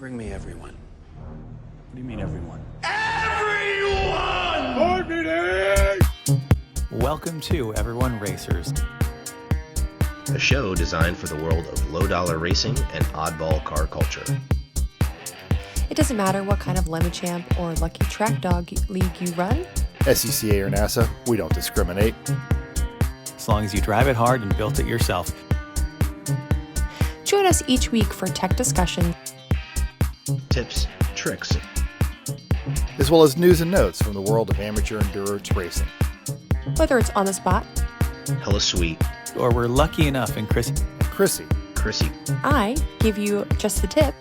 Bring me everyone. What do you mean, everyone? Everyone! Board meeting! Welcome to Everyone Racers, a show designed for the world of low-dollar racing and oddball car culture. It doesn't matter what kind of Lemmy Champ or Lucky Track Dog league you run. SCCA or NASA, we don't discriminate. as long as you drive it hard and built it yourself. Join us each week for tech discussion, Tips, tricks, as well as news and notes from the world of amateur endurance racing. whether it's on the spot, hella sweet, Or we're lucky enough in Chrissy. Chrissy, Chrissy, I give you just the tip.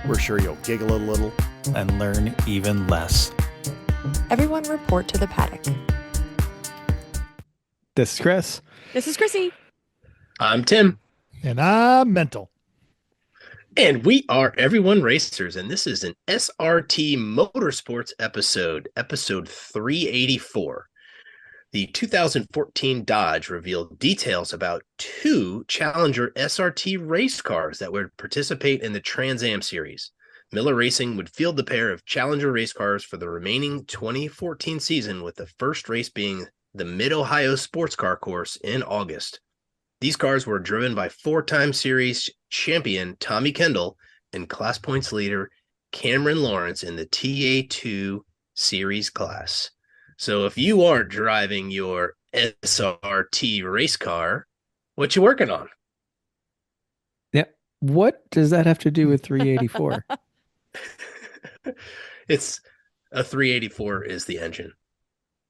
we're sure you'll giggle a little. And learn even less. Everyone report to the paddock. This is Chris. This is Chrissy. I'm Tim, And I'm mental. and we are Everyone Racers, and this is an SRT Motorsports episode 384. The 2014 Dodge revealed details about two Challenger SRT race cars that would participate in the Trans Am Series. Miller Racing would field the pair of Challenger race cars for the remaining 2014 season, with the first race being the Mid-Ohio Sports Car Course in August. These cars were driven by four-time series champion Tommy Kendall and class points leader Cameron Lawrence in the TA2 series class. So if you aren't driving your SRT race car, what you working on? What does that have to do with 384? It's a 384 is the engine.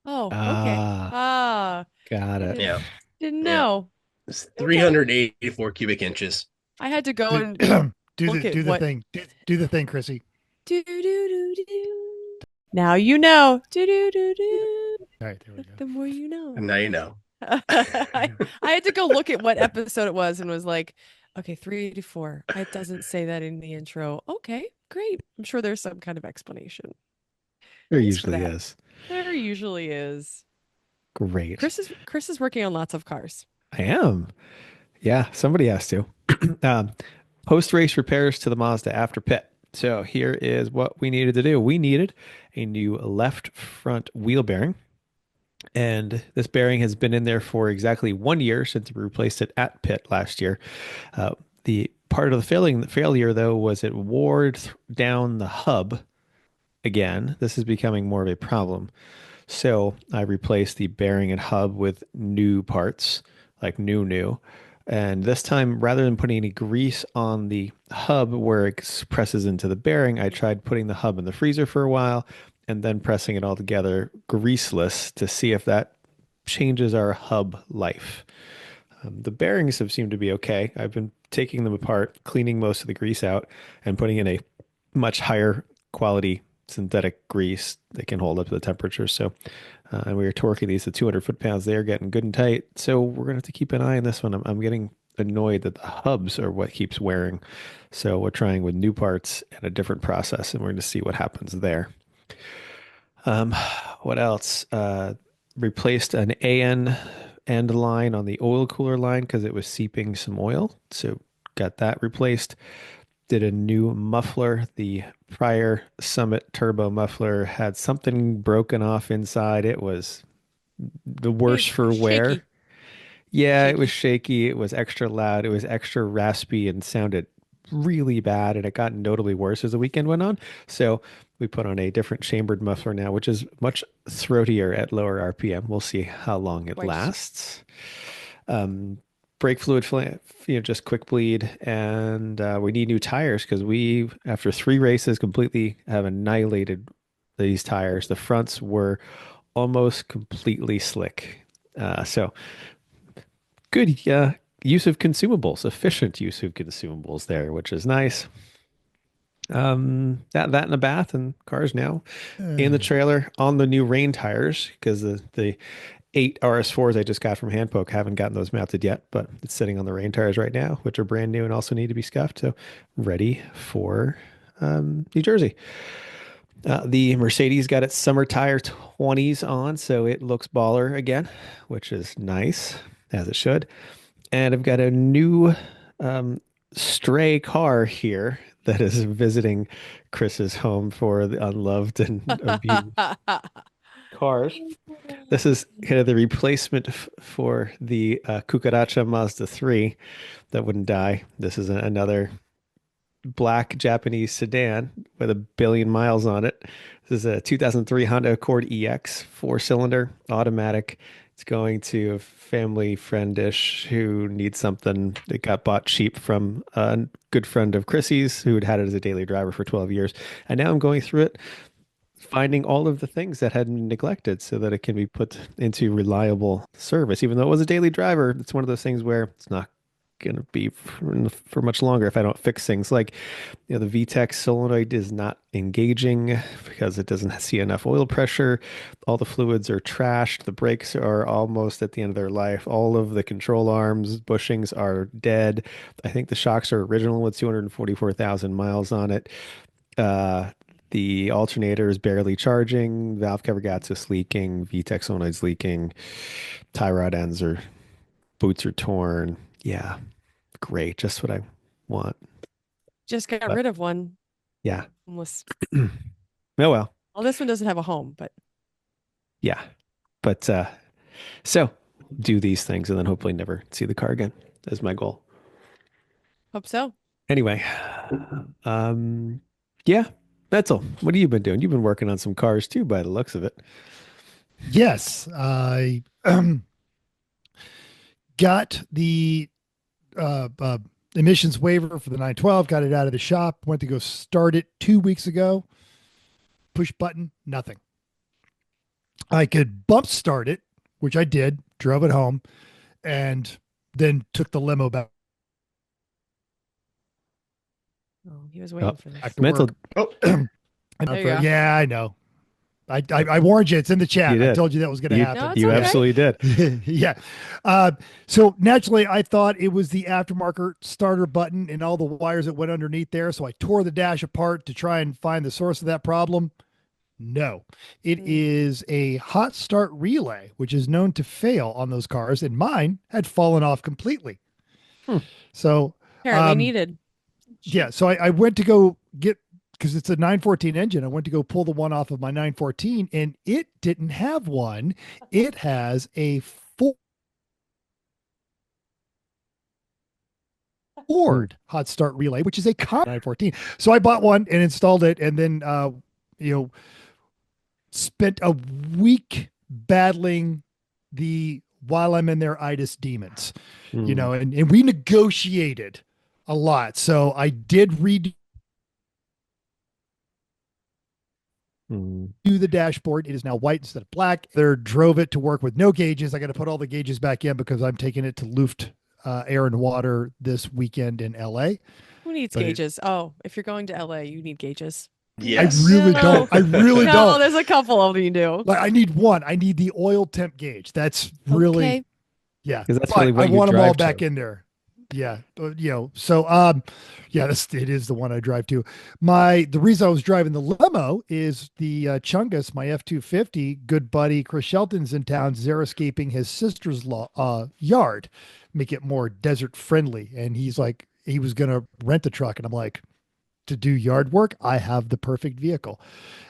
Oh, okay. Got it. Yeah. Didn't know. It's 384 cubic inches. I had to go and Do Look at the what- thing. Do the thing, Chrissy. do do do do. Now you know. Do do do do. All right, there we go. The more you know. And now you know. I had to go look at what episode it was and was like, okay, 384. It doesn't say that in the intro. Okay, great. I'm sure there's some kind of explanation. There Thanks for usually that. is. There usually is. Great. Chris is working on lots of cars. I am. Yeah, somebody has to. Post-race repairs to the Mazda after pit. So here is what we needed to do. We needed a new left front wheel bearing. And this bearing has been in there for exactly 1 year since we replaced it at pit last year. The part of the failure, though, was it wore down the hub again. This is becoming more of a problem. So I replaced the bearing and hub with new parts, like new. And this time, rather than putting any grease on the hub where it presses into the bearing, I tried putting the hub in the freezer for a while and then pressing it all together greaseless to see if that changes our hub life. The bearings have seemed to be okay. I've been taking them apart, cleaning most of the grease out, and putting in a much higher quality synthetic grease that can hold up to the temperature. So, and we were torquing these to 200 foot-pounds. They're getting good and tight. So we're going to have to keep an eye on this one. I'm getting annoyed that the hubs are what keeps wearing. So we're trying with new parts and a different process, and we're going to see what happens there. What else? Replaced an AN end line on the oil cooler line because it was seeping some oil. So got that replaced. Did a new muffler. The prior Summit turbo muffler had something broken off inside. It was the worst for wear. shaky. Yeah, it was shaky. It was extra loud. It was extra raspy and sounded really bad. And it got notably worse as the weekend went on. So we put on a different chambered muffler now, which is much throatier at lower RPM. We'll see how long it Right. lasts. Brake fluid, just quick bleed. And we need new tires because we, after 3 races, completely have annihilated these tires. The fronts were almost completely slick. So good use of consumables, efficient use of consumables there, which is nice. That in the bath and cars now in the trailer on the new rain tires because the 8 RS4s I just got from Handpoke haven't gotten those mounted yet, but it's sitting on the rain tires right now, which are brand new and also need to be scuffed. So ready for New Jersey. The Mercedes got its summer tire 20s on, so it looks baller again, which is nice, as it should. And I've got a new stray car here that is visiting Chris's home for the unloved and abused cars. This is kind of the replacement for the Cucaracha Mazda 3 that wouldn't die. This is another black Japanese sedan with 1 billion miles on it. This is a 2003 Honda Accord EX 4-cylinder automatic. It's going to a family friendish who needs something that got bought cheap from a good friend of Chrissy's who had had it as a daily driver for 12 years. And now I'm going through it, finding all of the things that had been neglected so that it can be put into reliable service. Even though it was a daily driver, it's one of those things where it's not going to be for much longer if I don't fix things. Like, the VTEC solenoid is not engaging because it doesn't see enough oil pressure. All the fluids are trashed. The brakes are almost at the end of their life. All of the control arms, bushings are dead. I think the shocks are original with 244,000 miles on it. The alternator is barely charging. Valve cover gasket's leaking. VTEC solenoid's leaking. Tie rod ends are, boots are torn. Yeah, great. Just what I want. Just got rid of one. Yeah. Almost. Oh, well. Well, this one doesn't have a home, but. Yeah. But so do these things and then hopefully never see the car again is my goal. Hope so. Anyway, yeah, Betzel, what have you been doing? You've been working on some cars too, by the looks of it. Yes, I got the emissions waiver for the 912, got it out of the shop, went to go start it 2 weeks ago. Push button, nothing. I could bump start it, which I did, drove it home, and then took the limo back. Oh, he was waiting for this. Mental. Oh, Yeah, I know. I warned you. It's in the chat. I told you that was going to happen. No, You okay. absolutely did. Yeah. So naturally, I thought it was the aftermarket starter button and all the wires that went underneath there. So I tore the dash apart to try and find the source of that problem. No, it is a hot start relay, which is known to fail on those cars, and mine had fallen off completely. So Apparently needed. yeah, so I went to go get, because it's a 914 engine, I went to go pull the one off of my 914, and it didn't have one. It has a Ford hot start relay, which is a 914. So I bought one and installed it, and then spent a week battling while I'm in their itis demons, and we negotiated a lot. So I did redo the dashboard. It is now white instead of black. There drove it to work with no gauges. I got to put all the gauges back in because I'm taking it to Luft Air and Water this weekend in LA. Who needs But gauges? If you're going to LA, you need gauges. yes. I really don't. I really No, don't. there's a couple of you do. Like, I need one. I need the oil temp gauge. That's really, Okay. yeah. 'Cause that's But really what I you want them all drive back to. in there. Yeah. So, yeah, it is the one I drive to. The reason I was driving the limo is the Chungus, my F-250, good buddy Chris Shelton's in town, xeriscaping his sister's yard, make it more desert friendly. And he's like, he was going to rent a truck. And I'm like, to do yard work, I have the perfect vehicle.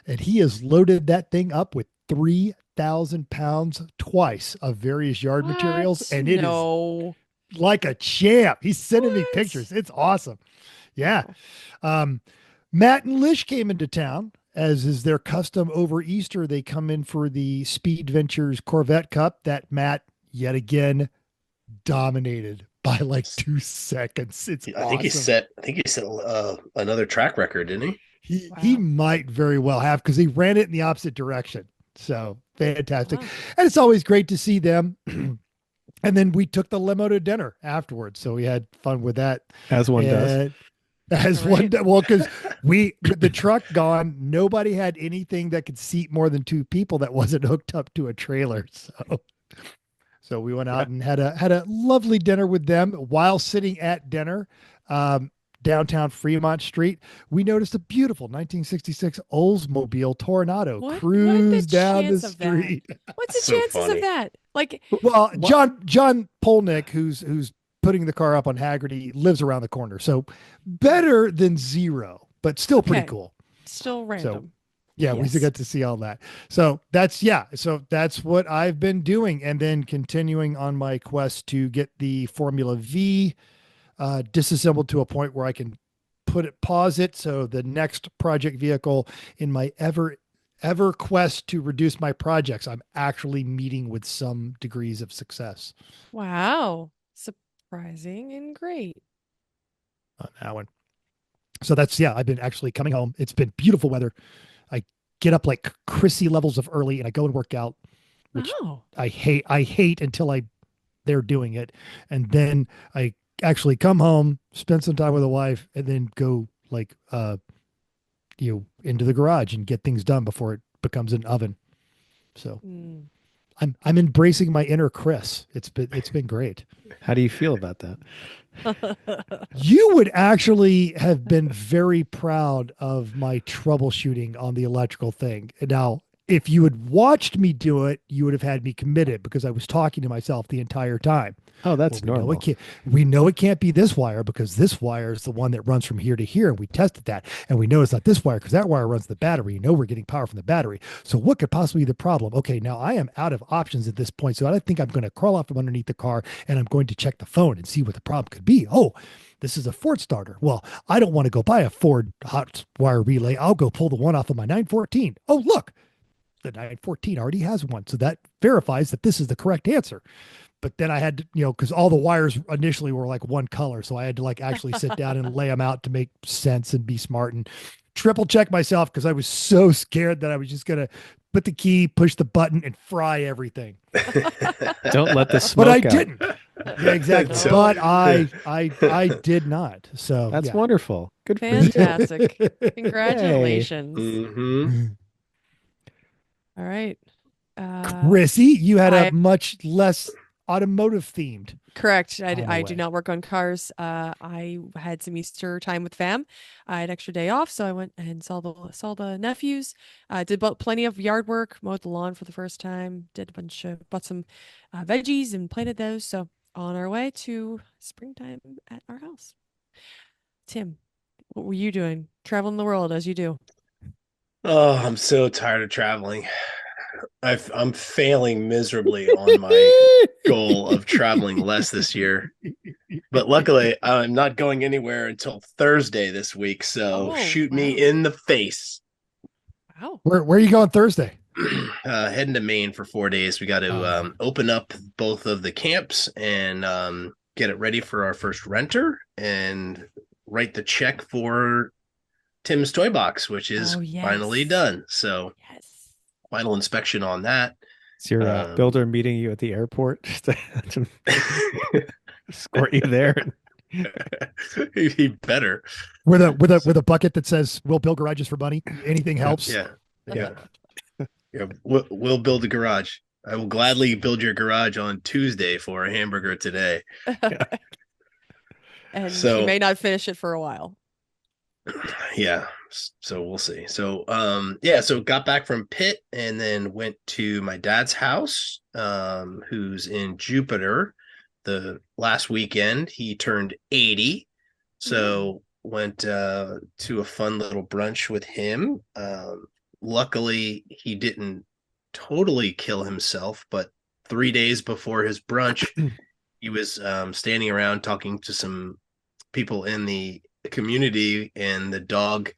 And he has loaded that thing up with 3,000 pounds twice of various yard materials. And it is like a champ. He's sending me pictures. It's awesome. Yeah. Matt and Lish came into town, as is their custom over Easter. They come in for the Speed Ventures Corvette Cup that Matt yet again dominated by like 2 seconds. It's I think he set another track record, didn't he? He might very well have, because he ran it in the opposite direction. So fantastic. Wow. And it's always great to see them. And then we took the limo to dinner afterwards. So we had fun with that. As one does. As one does. Well, because with the truck gone, nobody had anything that could seat more than 2 people that wasn't hooked up to a trailer. So we went out and had a lovely dinner with them. While sitting at dinner, downtown Fremont Street, we noticed a beautiful 1966 Oldsmobile Tornado cruise down the street. What's the So chances funny. of that? Like, Well, John Polnick, who's putting the car up on Haggerty, lives around the corner. So better than zero, but still pretty Okay. cool. Still random. Yeah, we still Yes. get to see all that. So that's what I've been doing, and then continuing on my quest to get the Formula V disassembled to a point where I can pause it. So the next project vehicle in my ever quest to reduce my projects, I'm actually meeting with some degrees of success Wow. Surprising and great. on that one. So I've been actually coming home. It's been beautiful weather. I get up like Chrissy levels of early and I go and work out, which Oh. I hate until they're doing it. And then I actually come home, spend some time with the wife, and then go like, into the garage and get things done before it becomes an oven. So Mm. I'm embracing my inner Chris. It's been great. How do you feel about that? You would actually have been very proud of my troubleshooting on the electrical thing. Now, if you had watched me do it, you would have had me committed because I was talking to myself the entire time. Oh, that's Well, normal. we know it can't be this wire because this wire is the one that runs from here to here. And we tested that. And we know it's not this wire because that wire runs the battery. You know, we're getting power from the battery. So what could possibly be the problem? Okay, now I am out of options at this point. So I think I'm going to crawl out from underneath the car and I'm going to check the phone and see what the problem could be. Oh, this is a Ford starter. Well, I don't want to go buy a Ford hot wire relay. I'll go pull the one off of my 914. Oh, look, the 914 already has one. So that verifies that this is the correct answer. But then I had to, because all the wires initially were like one color. So I had to like actually sit down and lay them out to make sense and be smart and triple check myself because I was so scared that I was just going to put the key, push the button and fry everything. Don't let the smoke But I out. didn't. Yeah, exactly. So- But I did not. So That's yeah. wonderful. Good for you. Fantastic. Congratulations. Mm-hmm. All right. Chrissy, you had I- a much less automotive themed. Correct. On the I do way. not work on cars. I had some Easter time with fam. I had extra day off, so I went and saw the nephews. Did plenty of yard work, mowed the lawn for the first time. Bought some veggies and planted those. So on our way to springtime at our house. Tim, what were you doing? Traveling the world as you do. Oh, I'm so tired of traveling. I'm failing miserably on my goal of traveling less this year. But luckily, I'm not going anywhere until Thursday this week. So Oh, shoot me wow. in the face. Wow. Where are you going Thursday? Heading to Maine for 4 days. We got to Oh. open up both of the camps and get it ready for our first renter and write the check for Tim's toy box, which is Oh, yes. finally done. So Yes. final inspection on that. Is your builder meeting you at the airport to escort you there? He better. With a bucket that says "We'll build garages for money. Anything helps." Yeah. We'll build a garage. I will gladly build your garage on Tuesday for a hamburger today. And So- you may not finish it for a while. Yeah, so we'll see. So so got back from Pitt and then went to my dad's house, who's in Jupiter. The last weekend he turned 80, so went to a fun little brunch with him. Luckily he didn't totally kill himself, but 3 days before his brunch he was standing around talking to some people in the community, and the dog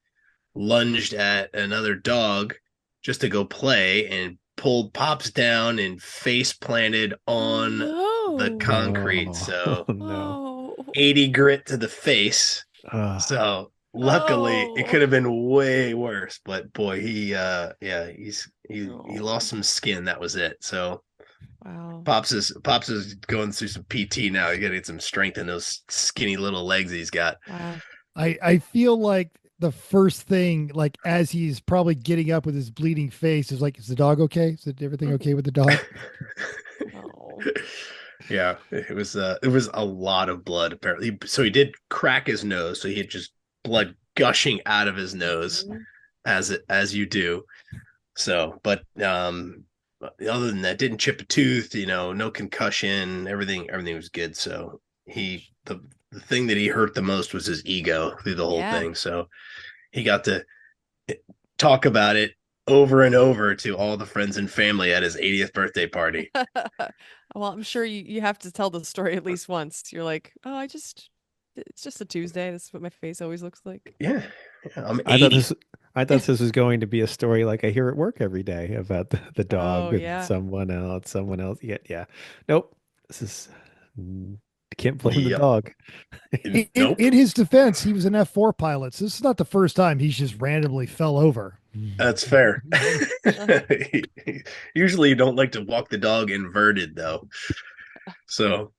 lunged at another dog just to go play and pulled Pops down and face planted on the concrete. Oh, So no. 80 grit to the face. So luckily it could have been way worse, but boy, he lost some skin. That was it. So Wow. Pops is going through some PT now. He's getting some strength in those skinny little legs he's got. Wow. I feel like the first thing, like as he's probably getting up with his bleeding face, is like, is the dog okay? Is everything okay with the dog? Oh. Yeah, it was a lot of blood apparently. So he did crack his nose, so he had just blood gushing out of his nose, as you do. So, but other than that, didn't chip a tooth. No concussion. Everything was good. So the thing that he hurt the most was his ego through the whole thing. So he got to talk about it over and over to all the friends and family at his 80th birthday party. Well, I'm sure you have to tell the story at least once. You're like, oh, it's just a Tuesday. This is what my face always looks like. Yeah, I'm 80. I thought this was going to be a story like I hear at work every day about the dog and someone else. Yeah. Nope. This is, I can't blame the dog. In his defense, he was an F4 pilot. So this is not the first time he's just randomly fell over. That's fair. Usually you don't like to walk the dog inverted though. So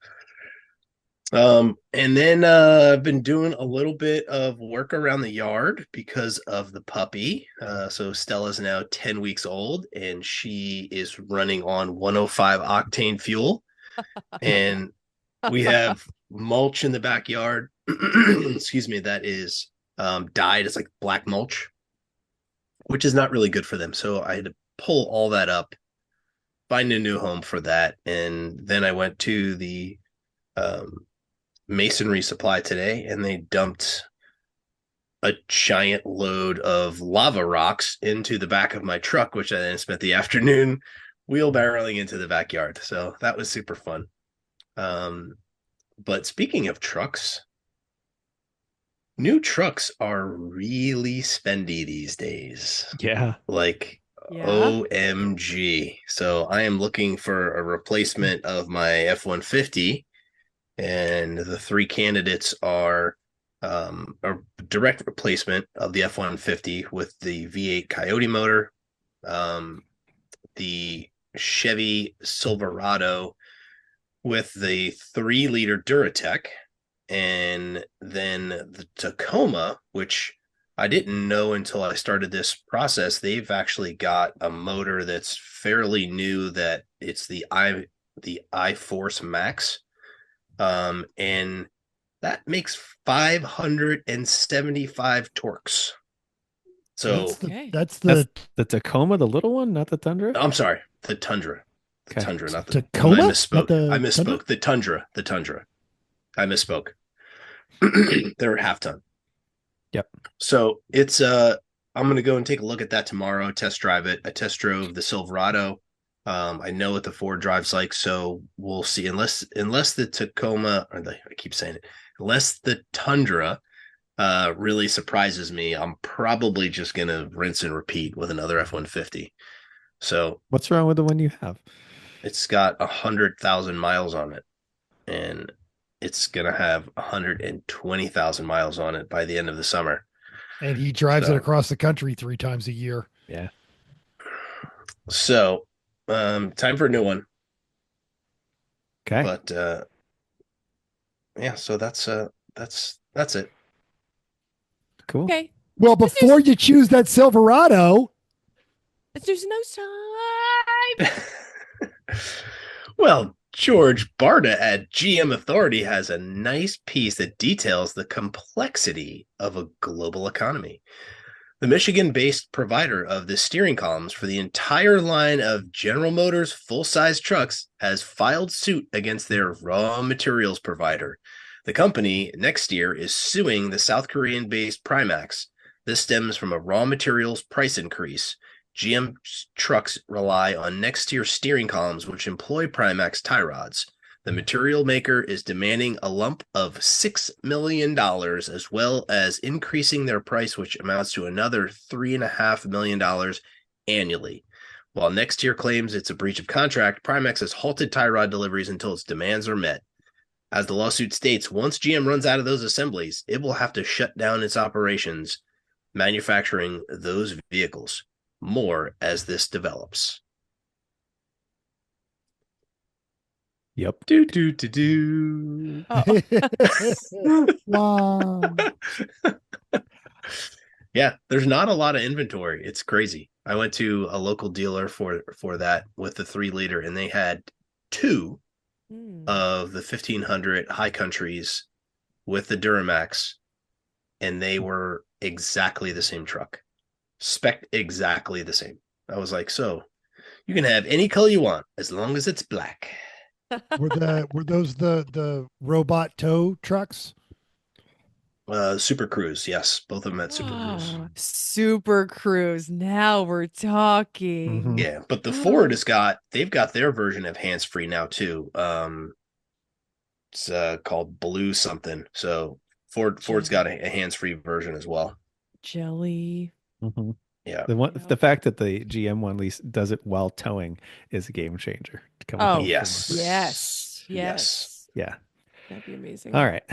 and then I've been doing a little bit of work around the yard because of the puppy. So Stella's now 10 weeks old and she is running on 105 octane fuel. And we have mulch in the backyard. Excuse me, that is dyed. It's like black mulch, which is not really good for them. So I had to pull all that up, find a new home for that. And then I went to the masonry supply today and they dumped a giant load of lava rocks into the back of my truck, which I then spent the afternoon wheelbarrowing into the backyard. So that was super fun. But speaking of trucks, new trucks are really spendy these days. Yeah. Like OMG. So I am looking for a replacement of my F-150. And the three candidates are a direct replacement of the F-150 with the V8 Coyote motor, the Chevy Silverado with the 3-liter Duratec, and then the Tacoma, which I didn't know until I started this process. They've actually got a motor that's fairly new, that it's the iForce Max. And that makes 575 torques. So that's the Tacoma, the little one, not the Tundra. I'm sorry, the Tundra, Tundra, not the Tacoma. I misspoke. The Tundra. I misspoke. They're half ton. Yep. So it's I'm gonna go and take a look at that tomorrow. Test drive it. I test drove the Silverado. I know what the Ford drive's like, so we'll see. Unless the Tacoma, I keep saying it, unless the Tundra really surprises me, I'm probably just gonna rinse and repeat with another F-150. So what's wrong with the one you have? It's got 100,000 miles on it, and it's gonna have 120,000 miles on it by the end of the summer. And he drives it across the country 3 times a year. Yeah. So time for a new one. Okay. But yeah, so that's it. Cool. Okay. Well, before you choose that Silverado, let's do some nose time. Well, George Barta at GM Authority has a nice piece that details the complexity of a global economy. The Michigan-based provider of the steering columns for the entire line of General Motors full-size trucks has filed suit against their raw materials provider. The company next year is suing the South Korean-based Primax. This stems from a raw materials price increase. GM trucks rely on next-tier steering columns, which employ Primax tie rods. The material maker is demanding a lump of $6 million, as well as increasing their price, which amounts to another $3.5 million annually. While Nextier claims it's a breach of contract, Primax has halted tie rod deliveries until its demands are met. As the lawsuit states, once GM runs out of those assemblies, it will have to shut down its operations manufacturing those vehicles. More as this develops. Yep. Do. Wow. Yeah, there's not a lot of inventory. It's crazy. I went to a local dealer for that with the 3-liter, and they had 2 of the 1500 high countries with the Duramax, and they were exactly the same truck. Spec exactly the same. I was like, so you can have any color you want as long as it's black. Were those the robot tow trucks? Super Cruise, yes, both of them had Super Cruise. Oh, Super Cruise. Now we're talking. Mhm. Yeah, but the Ford they've got their version of hands free now too. It's called Blue something. So Ford's got a hands free version as well. Jelly. Mhm. Yeah. The fact that the GM one at least does it while towing is a game changer. To come Oh, home Yes. from- yes. Yes. yeah. That'd be amazing. All right.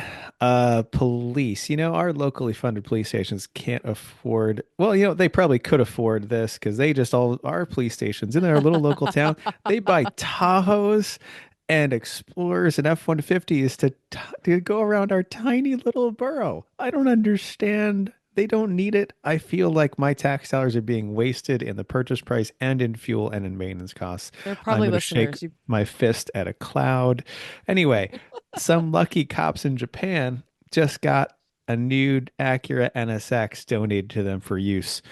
Police. Our locally funded police stations can't afford, well, they probably could afford this because they just all are police stations in their little local town. They buy Tahoes and Explorers and F-150s to go around our tiny little borough. I don't understand. They don't need it. I feel like my tax dollars are being wasted in the purchase price and in fuel and in maintenance costs. They're I'm probably going to shake listeners. my fist at a cloud. Anyway, some lucky cops in Japan just got a new Acura NSX donated to them for use.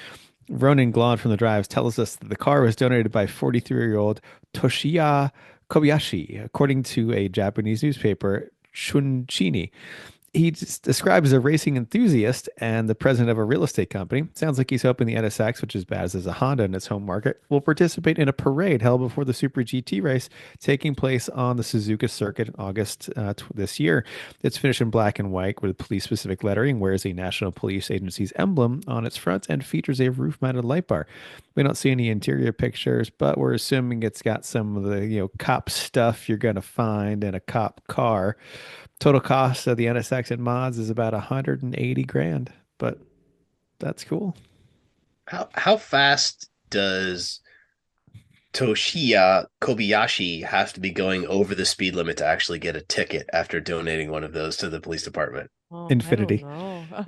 Ronan Glon from the Drives tells us that the car was donated by 43-year-old Toshiya Kobayashi, according to a Japanese newspaper, Shunchini. He describes as a racing enthusiast and the president of a real estate company. Sounds like he's hoping the NSX, which is bad as a Honda in its home market, will participate in a parade held before the Super GT race taking place on the Suzuka circuit in August this year. It's finished in black and white with police-specific lettering, wears a National Police Agency's emblem on its front, and features a roof-mounted light bar. We don't see any interior pictures, but we're assuming it's got some of the cop stuff you're going to find in a cop car. Total cost of the NSX and mods is about 180 grand, but that's cool. How fast does Toshiya Kobayashi have to be going over the speed limit to actually get a ticket after donating one of those to the police department? Oh, Infinity. I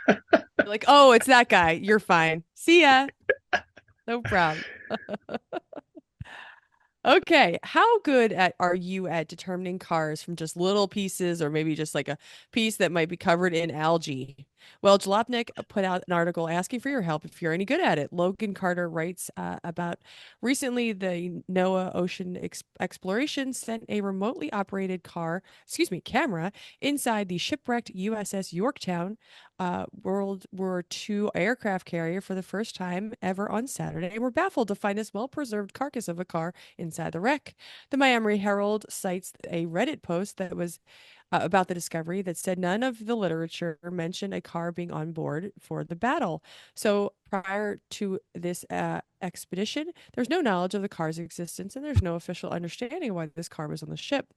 don't know. Like, oh, it's that guy. You're fine. See ya. No problem. Okay, how good are you at determining cars from just little pieces or maybe just like a piece that might be covered in algae? Well, Jalopnik put out an article asking for your help if you're any good at it. Logan Carter writes about recently the NOAA Ocean Exploration sent a remotely operated camera inside the shipwrecked USS Yorktown World War II aircraft carrier for the first time ever on Saturday, and were baffled to find this well-preserved carcass of a car inside the wreck. The Miami Herald cites a Reddit post that was about the discovery that said none of the literature mentioned a car being on board for the battle. So prior to this expedition, there's no knowledge of the car's existence, and there's no official understanding of why this car was on the ship.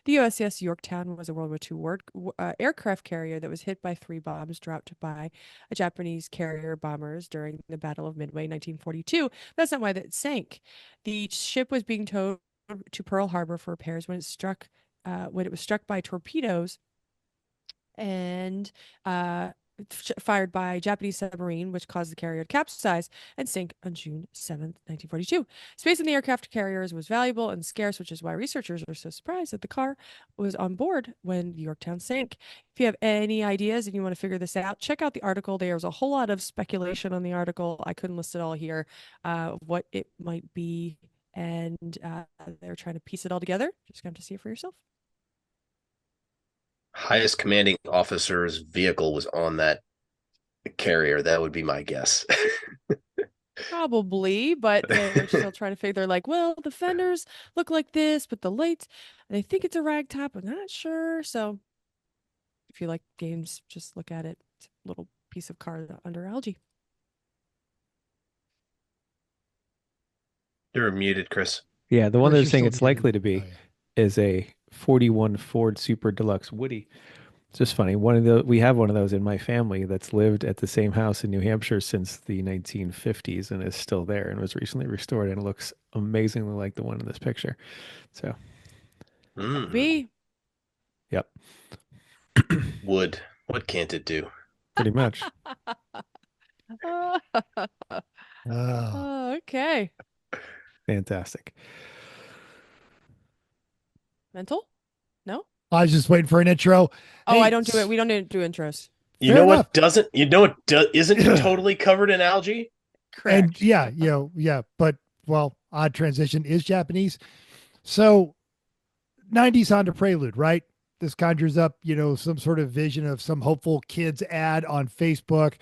The USS Yorktown was a World War II aircraft carrier that was hit by 3 bombs dropped by a Japanese carrier bombers during the Battle of Midway, 1942. That's not why that sank. The ship was being towed to Pearl Harbor for repairs when it was struck by torpedoes and fired by a Japanese submarine, which caused the carrier to capsize and sink on June 7th, 1942. Space in the aircraft carriers was valuable and scarce, which is why researchers are so surprised that the car was on board when the Yorktown sank. If you have any ideas and you want to figure this out, check out the article. There's a whole lot of speculation on the article. I couldn't list it all here, what it might be, and they're trying to piece it all together. Just going to have to see it for yourself. Highest commanding officer's vehicle was on that carrier. That would be my guess. Probably, but they're still trying to figure. They're like, well, the fenders look like this, but the lights, they think it's a rag top. I'm not sure. So if you like games, just look at it. It's a little piece of car under algae. You're muted, Chris. Yeah, the one they're Chris, you're saying still it's likely to muted. be Oh, yeah. is a 41 Ford Super Deluxe Woody. It's just funny. We have one of those in my family that's lived at the same house in New Hampshire since the 1950s and is still there and was recently restored and looks amazingly like the one in this picture. So, B. yep, Wood. What can't it do? pretty much. Oh. Okay. Fantastic. Mental? No? I was just waiting for an intro. Oh, Hey, I don't do it. We don't do intros. You Fair know enough. what doesn't? Isn't totally covered in algae? And Correct. yeah, but odd transition is Japanese. So 90s Honda Prelude, right? This conjures up, some sort of vision of some hopeful kids ad on Facebook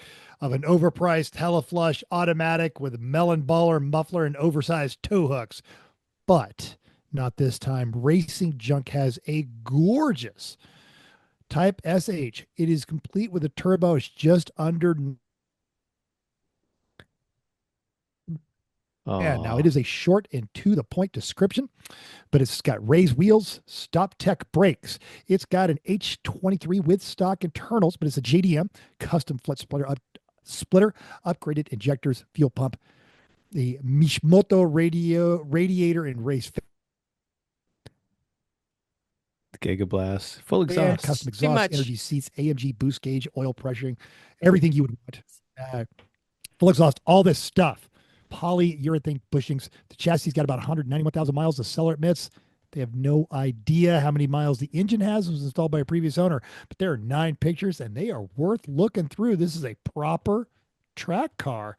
of an overpriced hella flush automatic with a melon baller muffler and oversized tow hooks. But not this time. Racing Junk has a gorgeous Type SH. It is complete with a turbo. It's just under. Yeah, now it is a short and to the point description, but it's got raised wheels, Stop Tech brakes. It's got an H23 with stock internals, but it's a JDM custom flat splitter, upgraded injectors, fuel pump, the Mishimoto radiator and race. Giga Blast, full exhaust, custom exhaust, energy seats, AMG boost gauge, oil pressuring, everything you would want. Full exhaust, all this stuff. Polyurethane bushings. The chassis got about 191,000 miles. The seller admits they have no idea how many miles the engine has. It was installed by a previous owner, but there are 9 pictures and they are worth looking through. This is a proper track car.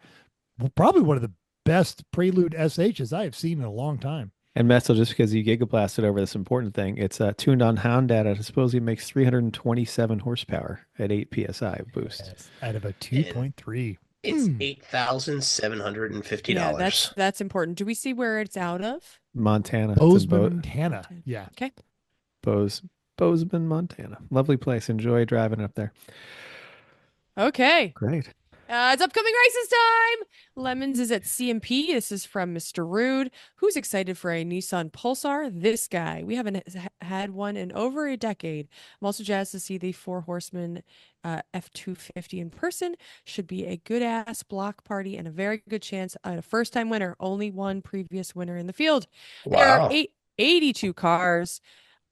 Probably one of the best Prelude SHs I have seen in a long time. And Metzel, just because you giga blasted over this important thing, it's tuned on hound data. I suppose it makes 327 horsepower at 8 psi boost. Yes, out of a 2.3. It's $8,750. Yeah, that's important. Do we see where it's out of? Montana. Bozeman, Montana. Yeah. Okay. Bozeman, Montana. Lovely place. Enjoy driving up there. Okay. Great. It's upcoming races time. Lemons is at CMP. This is from Mr. Rude, who's excited for a Nissan Pulsar. This guy, we haven't had one in over a decade. I'm also jazzed to see the 4 Horsemen F250 in person. Should be a good ass block party and a very good chance at a first time winner. Only one previous winner in the field. Wow. There are 82 cars,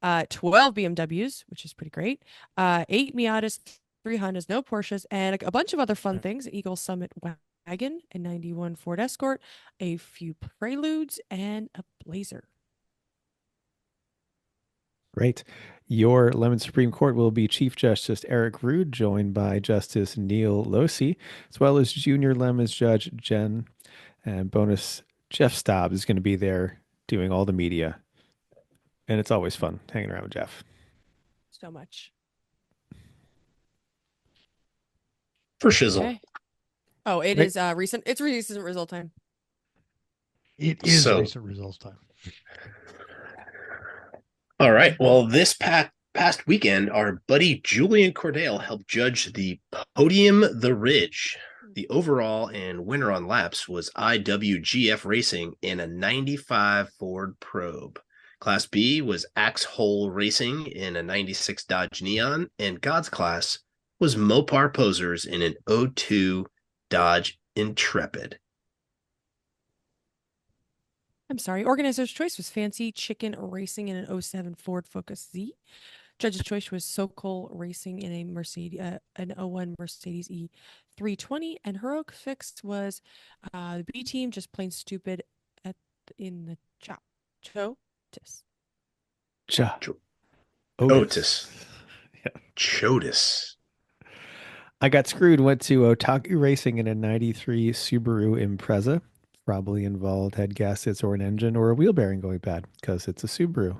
12 BMWs, which is pretty great. 8 Miatas, 3 Hondas, no Porsches, and a bunch of other fun things. Eagle Summit wagon, a 91 Ford Escort, a few Preludes, and a Blazer. Great. Your Lemon Supreme Court will be Chief Justice Eric Rude, joined by Justice Neil Losi, as well as Junior Lemons Judge Jen, and bonus Jeff Stobbs is going to be there doing all the media. And it's always fun hanging around with Jeff. So much. For shizzle. Okay. Oh, it is recent. It's recent result time. It is recent results time. All right. Well, this past weekend, our buddy Julian Cordell helped judge the Podium the Ridge. The overall and winner on laps was IWGF Racing in a 95 Ford Probe. Class B was Axe Hole Racing in a 96 Dodge Neon, and God's Class was Mopar Posers in an 02 Dodge Intrepid. I'm sorry. Organizer's choice was Fancy Chicken Racing in an 07 Ford Focus Z. Judge's choice was Sokol Racing in a Mercedes, an 01 Mercedes E320, and heroic fix was the B team, just plain stupid in the Chotis. Otis. Yeah. Chotis. I got screwed, went to Otaku Racing in a 93 Subaru Impreza. Probably involved head gaskets or an engine or a wheel bearing going bad because it's a Subaru.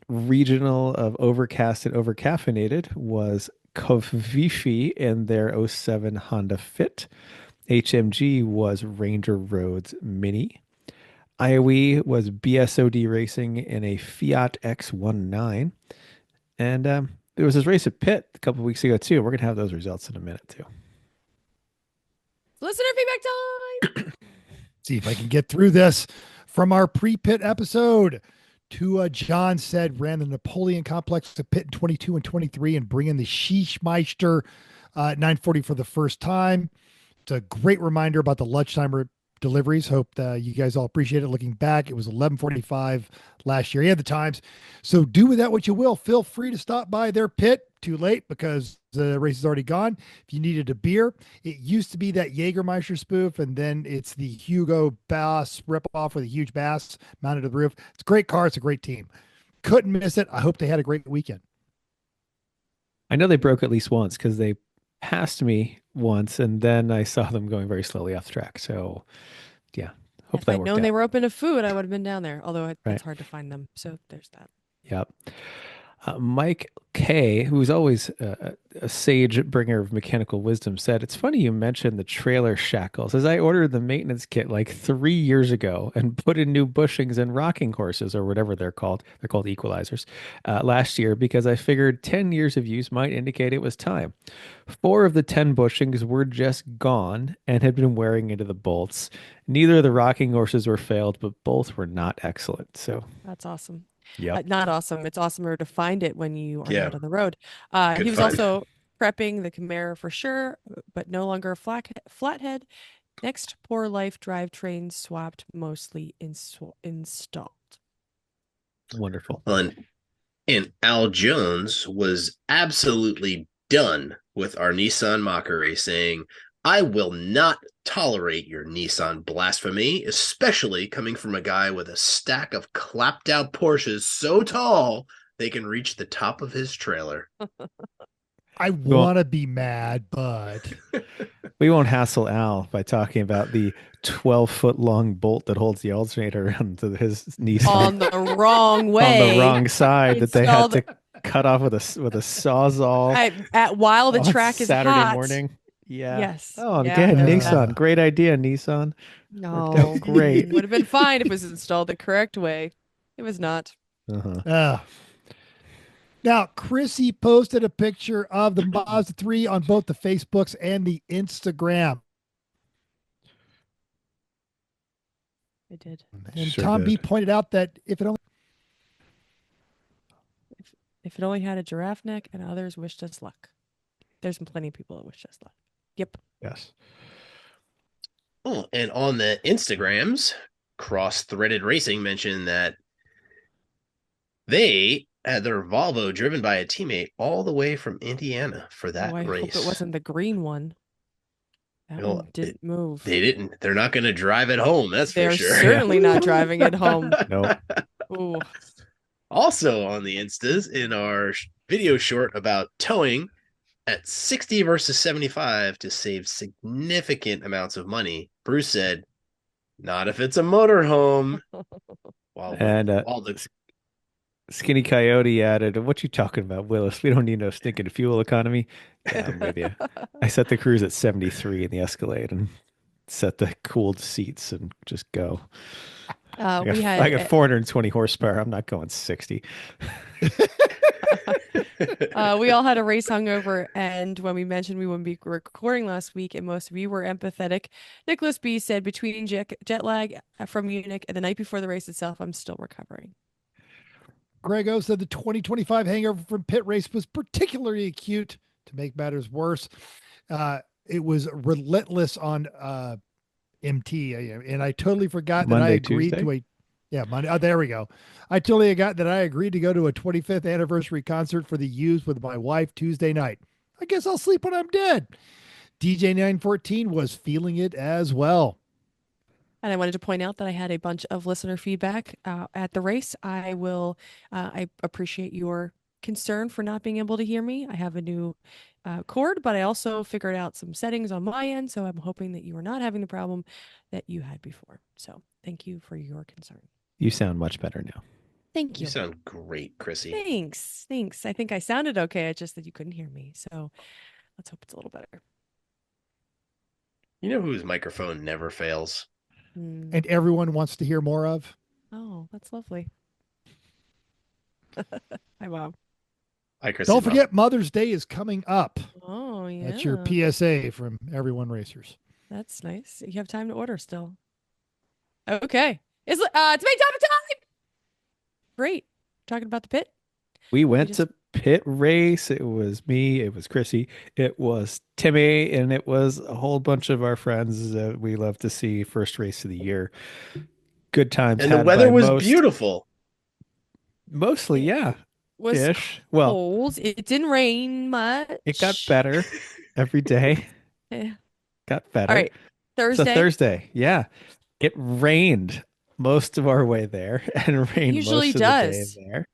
Regional of Overcast and Overcaffeinated was Kovifi in their 07 Honda Fit. HMG was Ranger Roads Mini. IOE was BSOD Racing in a Fiat X19. And there was this race at Pitt a couple of weeks ago, too. We're going to have those results in a minute, too. Listener feedback time. See if I can get through this from our pre-Pitt episode. John said ran the Napoleon complex to Pitt in 22 and 23 and bring in the Sheeshmeister 940 for the first time. It's a great reminder about the lunchtime deliveries. Hope you guys all appreciate it. Looking back, it was 11:45 last year. He had the times. So do with that what you will. Feel free to stop by their Pit. Too late because the race is already gone. If you needed a beer, it used to be that Jägermeister spoof, and then it's the Hugo Bass ripoff with a huge bass mounted to the roof. It's a great car. It's a great team. Couldn't miss it. I hope they had a great weekend. I know they broke at least once because they passed me once, and then I saw them going very slowly off the track. So, yeah, hope If that I'd worked known out. they were open to food, I would have been down there. Although it's Right. hard to find them. So there's that. Yep. Mike K, who's always a sage bringer of mechanical wisdom, said, "It's funny you mentioned the trailer shackles, as I ordered the maintenance kit like 3 years ago and put in new bushings and rocking horses, or whatever they're called. They're called equalizers, last year because I figured 10 years of use might indicate it was time. 4 of the 10 bushings were just gone and had been wearing into the bolts. Neither of the rocking horses were failed, but both were not excellent." So, That's awesome. yep. Not awesome. It's awasomer to find it when you are Yeah. not on the road. Good He was find. also prepping the Camaro for sure, but no longer a flathead. Next, poor life drivetrain swapped, mostly installed. Wonderful. Well, and Al Jones was absolutely done with our Nissan mockery, saying, "I will not tolerate your Nissan blasphemy, especially coming from a guy with a stack of clapped out Porsches so tall they can reach the top of his trailer." I want to be mad, but We won't hassle Al by talking about the 12-foot long bolt that holds the alternator around to his Nissan On the wrong on way. the wrong side that they had Installed- to cut off with a sawzall while the on track is Saturday hot. morning. Yeah. Yes. Oh, Yeah. again, Yeah. Nissan. Great idea, Nissan. Worked out No, great. would have been fine if it was installed the correct way. It was not. Uh-huh. Now, Chrissy posted a picture of the Mazda 3 on both the Facebooks and the Instagram. I did. And Sure Tom B did. pointed out that if it only If it only had a giraffe neck, and others wished us luck. There's plenty of people that wish us luck. Yep. Yes. Oh, and on the Instagrams, Cross-Threaded Racing mentioned that they had their Volvo driven by a teammate all the way from Indiana for that I race. hope it wasn't the green one. That Well, one didn't move. They didn't. They're not going to drive it home. That's They're for sure. certainly not driving it home. Nope. Ooh. Also on the Instas in our video short about towing at 60 versus 75 to save significant amounts of money, Bruce said, "Not if it's a motorhome." And Skinny Coyote added, "What you talking about, Willis? We don't need no stinking fuel economy." Yeah, I'm with you. I set the cruise at 73 in the Escalade and set the cooled seats and just go. I got 420 horsepower. I'm not going 60. We all had a race hungover, and when we mentioned we wouldn't be recording last week, and most of you were empathetic, Nicholas B said, "Between jet lag from Munich and the night before the race itself, I'm still recovering." Grego said the 2025 hangover from PittRace was particularly acute. To make matters worse, it was relentless on MT, and I totally forgot that I agreed to a Monday. Oh, there we go. I totally forgot that I agreed to go to a 25th anniversary concert for the Used with my wife Tuesday night. I guess I'll sleep when I'm dead. DJ 914 was feeling it as well. And I wanted to point out that I had a bunch of listener feedback at the race. I appreciate your concern for not being able to hear me. I have a new cord, but I also figured out some settings on my end. So I'm hoping that you are not having the problem that you had before. So thank you for your concern. You sound much better now. Thank you. You sound great, Chrissy. Thanks. I think I sounded okay. It's just that you couldn't hear me. So let's hope it's a little better. You know whose microphone never fails? And everyone wants to hear more of. Oh, that's lovely. Hi, Mom. Hi, Chrissy. Don't forget, Mother's Day is coming up. Oh, yeah. That's your PSA from Everyone Racers. That's nice. You have time to order still. Okay. It's make time of time. Great. Talking about the pit. We went to PittRace. It was me. It was Chrissy. It was Timmy, and it was a whole bunch of our friends that we love to see. First race of the year. Good times. And the weather was beautiful. Mostly, yeah. Was ish. Well, cold. It didn't rain much. It got better every day. Yeah. Got better. All right. So Thursday, yeah. It rained most of our way there, and it rained Usually most of does. the day there.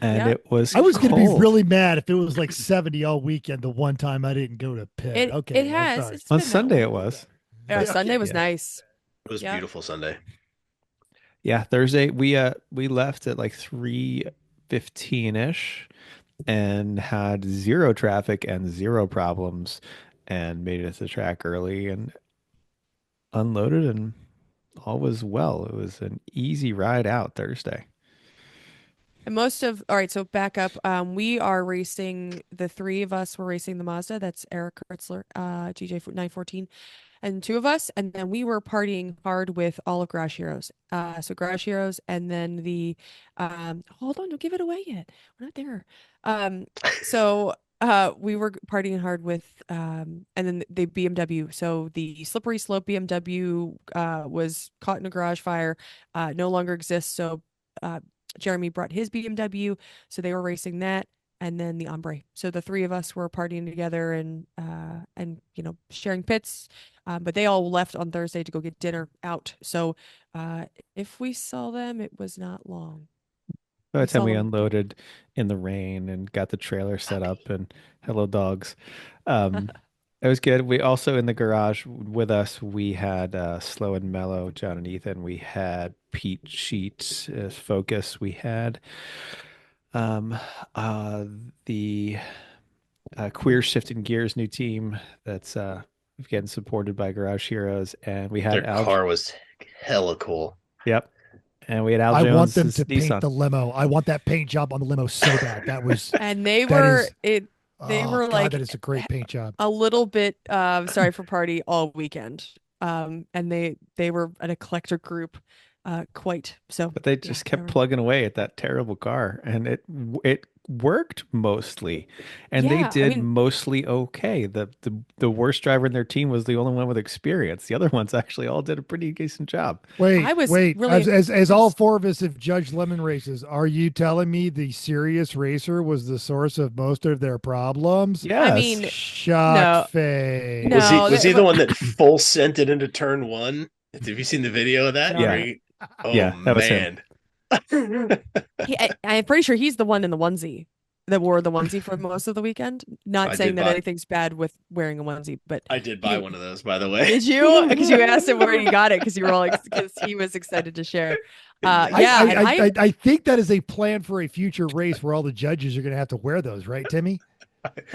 And it was I was going to be cold. really mad if it was like 70 all weekend the one time I didn't go to Pitt. Okay. It has. It's On been that Sunday way. it was. Yeah, Sunday was Yeah. nice. It was beautiful Sunday. Yeah, Thursday we left at like 3:15 6:15ish and had zero traffic and zero problems and made it to the track early and unloaded and all was well. It was an easy ride out Thursday. And all right, so back up. We are racing, the three of us were racing the Mazda. That's Eric Kurtzler, GJ 914, and two of us. And then we were partying hard with all of Garage Heroes. So Garage Heroes, and then hold on, don't give it away yet. We're not there. So we were partying hard with, and then the BMW. So the Slippery Slope BMW was caught in a garage fire, no longer exists. So Jeremy brought his BMW, so they were racing that, and then the Ombre. So the three of us were partying together and sharing pits. But they all left on Thursday to go get dinner out. So if we saw them, it was not long. By the time we saw them. unloaded in the rain and got the trailer set up and hello dogs. It was good. We also in the garage with us, we had Slow and Mellow, John and Ethan. We had Pete Sheets, Focus. We had the Queer Shifting Gears new team that's getting supported by Garage Heroes. And we had Their car was hella cool. Yep. And we had Al I Jones' want them to paint Nissan. the limo. I want that paint job on the limo so bad. That was And they that were is- it. They oh, were God, like that is a great paint job. a little bit sorry for party all weekend. And they were an eclectic group, quite so. But they just yeah, kept plugging away at that terrible car, and it worked mostly, and they Yeah, I did mean- mostly okay. The worst driver in their team was the only one with experience. The other ones actually all did a pretty decent job. Wait, I was wait. really As all four of us have judged lemon races, are you telling me the serious racer was the source of most of their problems? Yes. I mean, Shock No. face. No. Was he that- the one that full sent it into turn one? Have you seen the video of that? Yeah. Where he- oh Yeah, that was him. man. I'm pretty sure he's the one in the onesie that wore the onesie for most of the weekend. Not I saying did that buy- anything's bad with wearing a onesie, but I did buy He- one of those, by the way. did you? Because you asked him where he got it because you were all because he was excited to share. Yeah, and I think that is a plan for a future race where all the judges are going to have to wear those, right, Timmy?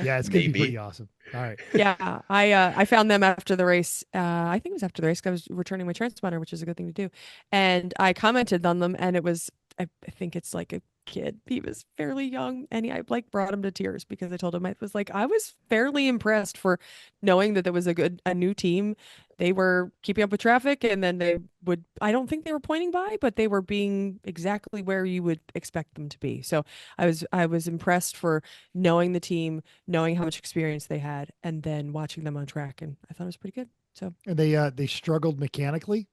Yeah, it's going to be Maybe. pretty awesome. All right. yeah, I found them after the race. I think it was after the race 'cause I was returning my transponder, which is a good thing to do. And I commented on them, and it was I think it's like a kid. He was fairly young, and I like brought him to tears because I told him I was fairly impressed for knowing that there was a new team. They were keeping up with traffic, and then I don't think they were pointing by, but they were being exactly where you would expect them to be. So I was impressed for knowing the team, knowing how much experience they had, and then watching them on track, and I thought it was pretty good. So And they struggled mechanically.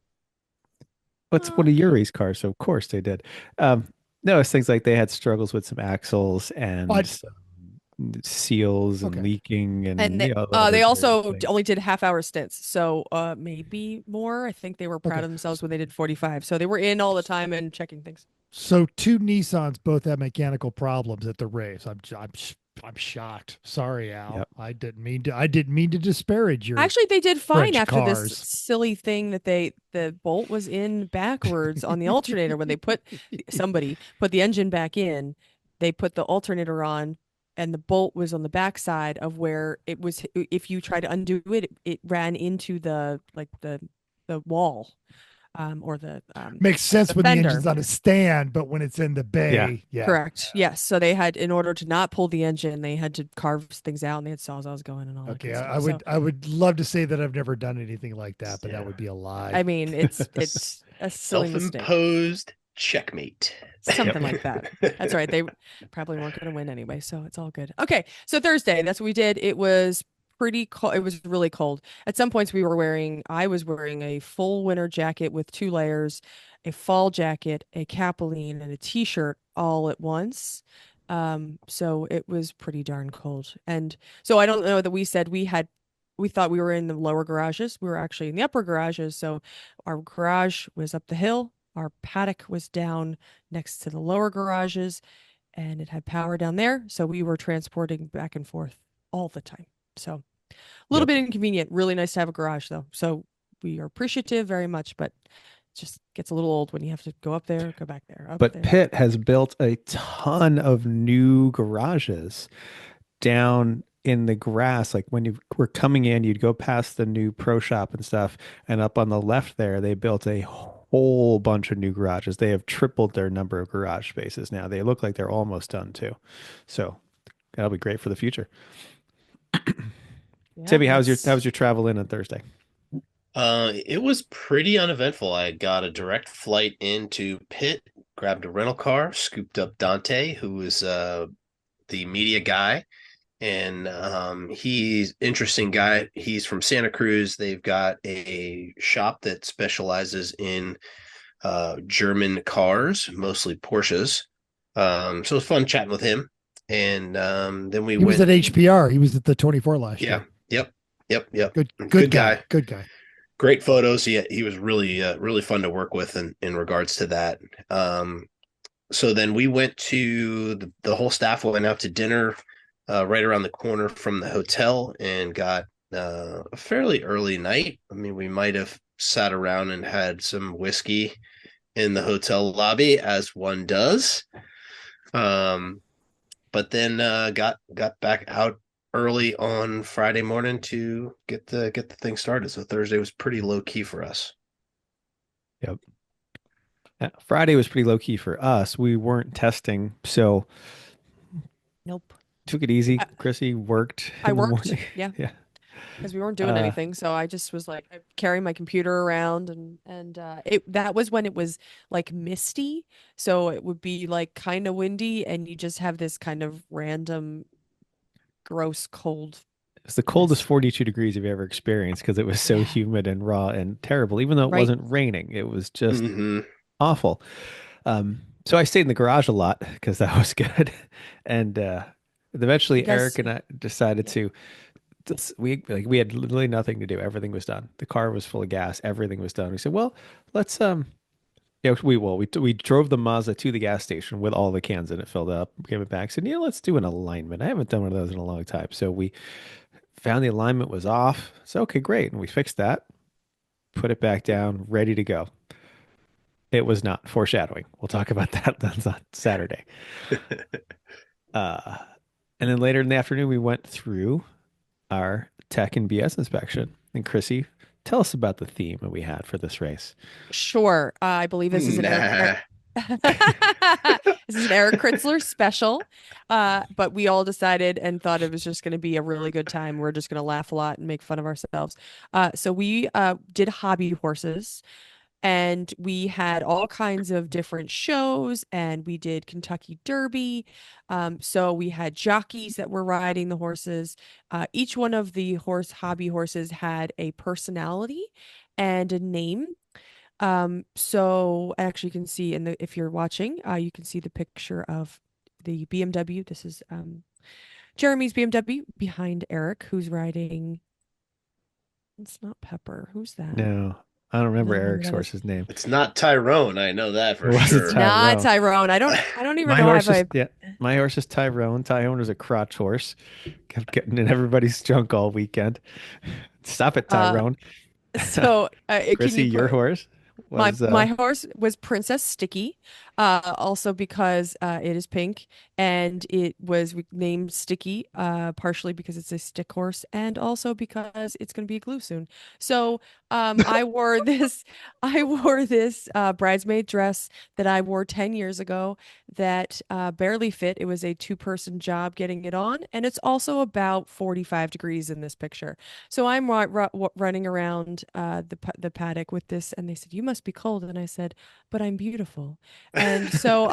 What's one of your race cars? So of course they did. No, it's things like they had struggles with some axles and But- some seals and Okay. leaking and and they, other they also various things. only did half-hour stints, so maybe more. I think they were proud Okay. of themselves when they did 45, so they were in all the time and checking things. So two Nissans both had mechanical problems at the race. I'm shocked. Sorry, Al. Yep. I didn't mean to disparage your. Actually, they did fine French after cars. this silly thing that the bolt was in backwards on the alternator when somebody put the engine back in. They put the alternator on, and the bolt was on the backside of where it was. If you try to undo it, it ran into the wall, or the Makes sense the when fender. the engine's on a stand, but when it's in the bay, yeah. Correct. Yes. So they had, in order to not pull the engine, they had to carve things out, and they had sawzalls going and all. that Okay, kind of I stuff. I would love to say that I've never done anything like that, but Yeah. that would be a lie. I mean, it's a silly mistake, Self-imposed checkmate. something like that. That's right. They probably weren't going to win anyway, so it's all good. Okay, so Thursday, that's what we did. It was pretty cold. It was really cold. At some points, I was wearing a full winter jacket with 2 layers, a fall jacket, a capeline, and a t-shirt all at once. So it was pretty darn cold. And so I don't know that we thought we were in the lower garages. We were actually in the upper garages. So our garage was up the hill. Our paddock was down next to the lower garages, and it had power down there. So we were transporting back and forth all the time. So a little bit inconvenient. Really nice to have a garage though. So we are appreciative very much, but just gets a little old when you have to go up there, go back there, up But there. Pitt has built a ton of new garages down in the grass. Like when you were coming in, you'd go past the new pro shop and stuff, and up on the left there, they built a whole bunch of new garages. They have tripled their number of garage spaces now. They look like they're almost done too. So that'll be great for the future. Yeah, Timmy, how's it's- your travel in on Thursday? It was pretty uneventful. I got a direct flight into Pitt, grabbed a rental car, scooped up Dante, who was the media guy, and he's interesting guy. He's from Santa Cruz. They've got a shop that specializes in German cars, mostly Porsches. So it was fun chatting with him. And then we He was went. at HPR. He was at the 24 last Yeah. year. Yep. Good guy. Good guy. Great photos. He was really fun to work with in regards to that. So then we went to the whole staff went out to dinner right around the corner from the hotel and got a fairly early night. I mean, we might have sat around and had some whiskey in the hotel lobby, as one does. But then got back out early on Friday morning to get the thing started. So Thursday was pretty low key for us. Yep. Friday was pretty low key for us. We weren't testing, so Nope. took it easy. Chrissy worked. I in the worked. morning. Yeah. Yeah. Because we weren't doing anything, so I just was like carrying my computer around, and that was when it was like misty, so it would be like kind of windy, and you just have this kind of random, gross cold. It's the coldest Yes. 42 degrees you've ever experienced because it was so Yeah. humid and raw and terrible. Even though it Right. wasn't raining, it was just Mhm. awful. So I stayed in the garage a lot because that was good. And eventually, You guys- Eric and I decided to. We had literally nothing to do. Everything was done. The car was full of gas. Everything was done. We said, well, let's we drove the Mazda to the gas station with all the cans in it filled up, gave it back. Said, let's do an alignment. I haven't done one of those in a long time. So we found the alignment was off. So okay, great, and we fixed that. Put it back down, ready to go. It was not. Foreshadowing. We'll talk about that on Saturday. And then later in the afternoon, we went through our tech and BS inspection. And Chrissy, tell us about the theme that we had for this race. Sure. I believe this is an Eric. This is an Eric Kritzler special. But we all decided and thought it was just going to be a really good time. We're just going to laugh a lot and make fun of ourselves. So we did hobby horses. And we had all kinds of different shows, and we did Kentucky Derby. So we had jockeys that were riding the horses. Each one of the hobby horses had a personality and a name. So actually you can see if you're watching, you can see the picture of the BMW. This is Jeremy's BMW behind Eric, who's riding. It's not Pepper. Who's that? No, I don't remember No, Eric's that horse's name. It's not Tyrone. I know that for It wasn't sure. Tyrone. Not Tyrone. I don't even My know horse if is, I yeah, my horse is Tyrone. Tyrone is a crotch horse. Kept getting in everybody's junk all weekend. Stop it, Tyrone. so can Chrissy, you your horse was my horse was Princess Sticky, also because it is pink, and it was named Sticky, partially because it's a stick horse, and also because it's going to be a glue soon. So I wore this bridesmaid dress that I wore 10 years ago that barely fit. It was a two-person job getting it on, and it's also about 45 degrees in this picture. So I'm running around the paddock with this, and they said, "You must be cold," and I said, "But I'm beautiful." And so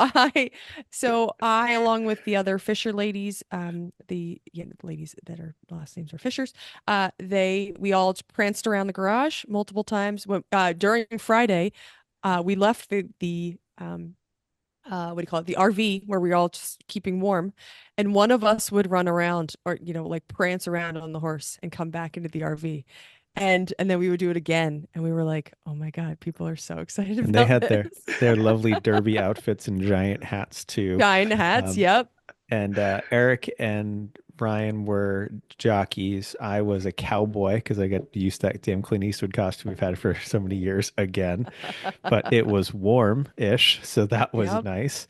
I, along with the other Fisher ladies, the ladies that are last names are Fishers, we all pranced around the garage multiple times. During Friday, we left the what do you call it? The RV where we were all just keeping warm. And one of us would run around or, like prance around on the horse and come back into the RV. And then we would do it again. And we were like, oh my God, people are so excited and about they had this. their lovely derby outfits and giant hats too. Giant hats. Yep. And Eric and Brian were jockeys. I was a cowboy because I got used to that damn Clint Eastwood costume we've had for so many years again. But it was warm-ish, so that was Yep. nice.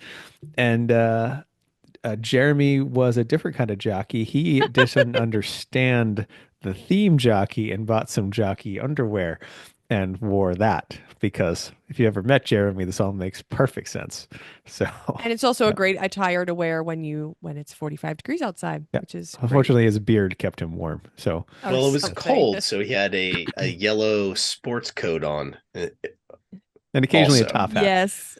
And Jeremy was a different kind of jockey. He didn't understand the theme jockey and bought some jockey underwear and wore that because if you ever met Jeremy, this all makes perfect sense. So, And it's also a great attire to wear when it's 45 degrees outside, yeah. which is Unfortunately, his beard kept him warm. So, Well, it was something. cold, so he had a yellow sports coat on. and occasionally Also. a top hat, Yes.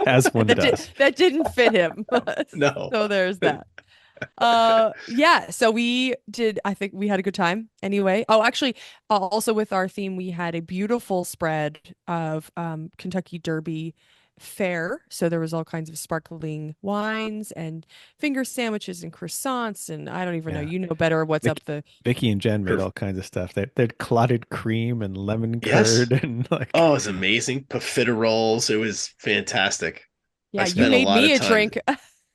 as one that does. that didn't fit him. No. So there's that. Yeah, so I think we had a good time anyway. Oh, actually, also with our theme, we had a beautiful spread of Kentucky Derby fare. So there was all kinds of sparkling wines and finger sandwiches and croissants, and I don't even know. Yeah. You know better what's up the. Vicky and Jen made all kinds of stuff. They'd clotted cream and lemon Yes. curd and like. Oh, it was amazing. Profiteroles. It was fantastic. Yeah, you spent a made lot me of a time- drink.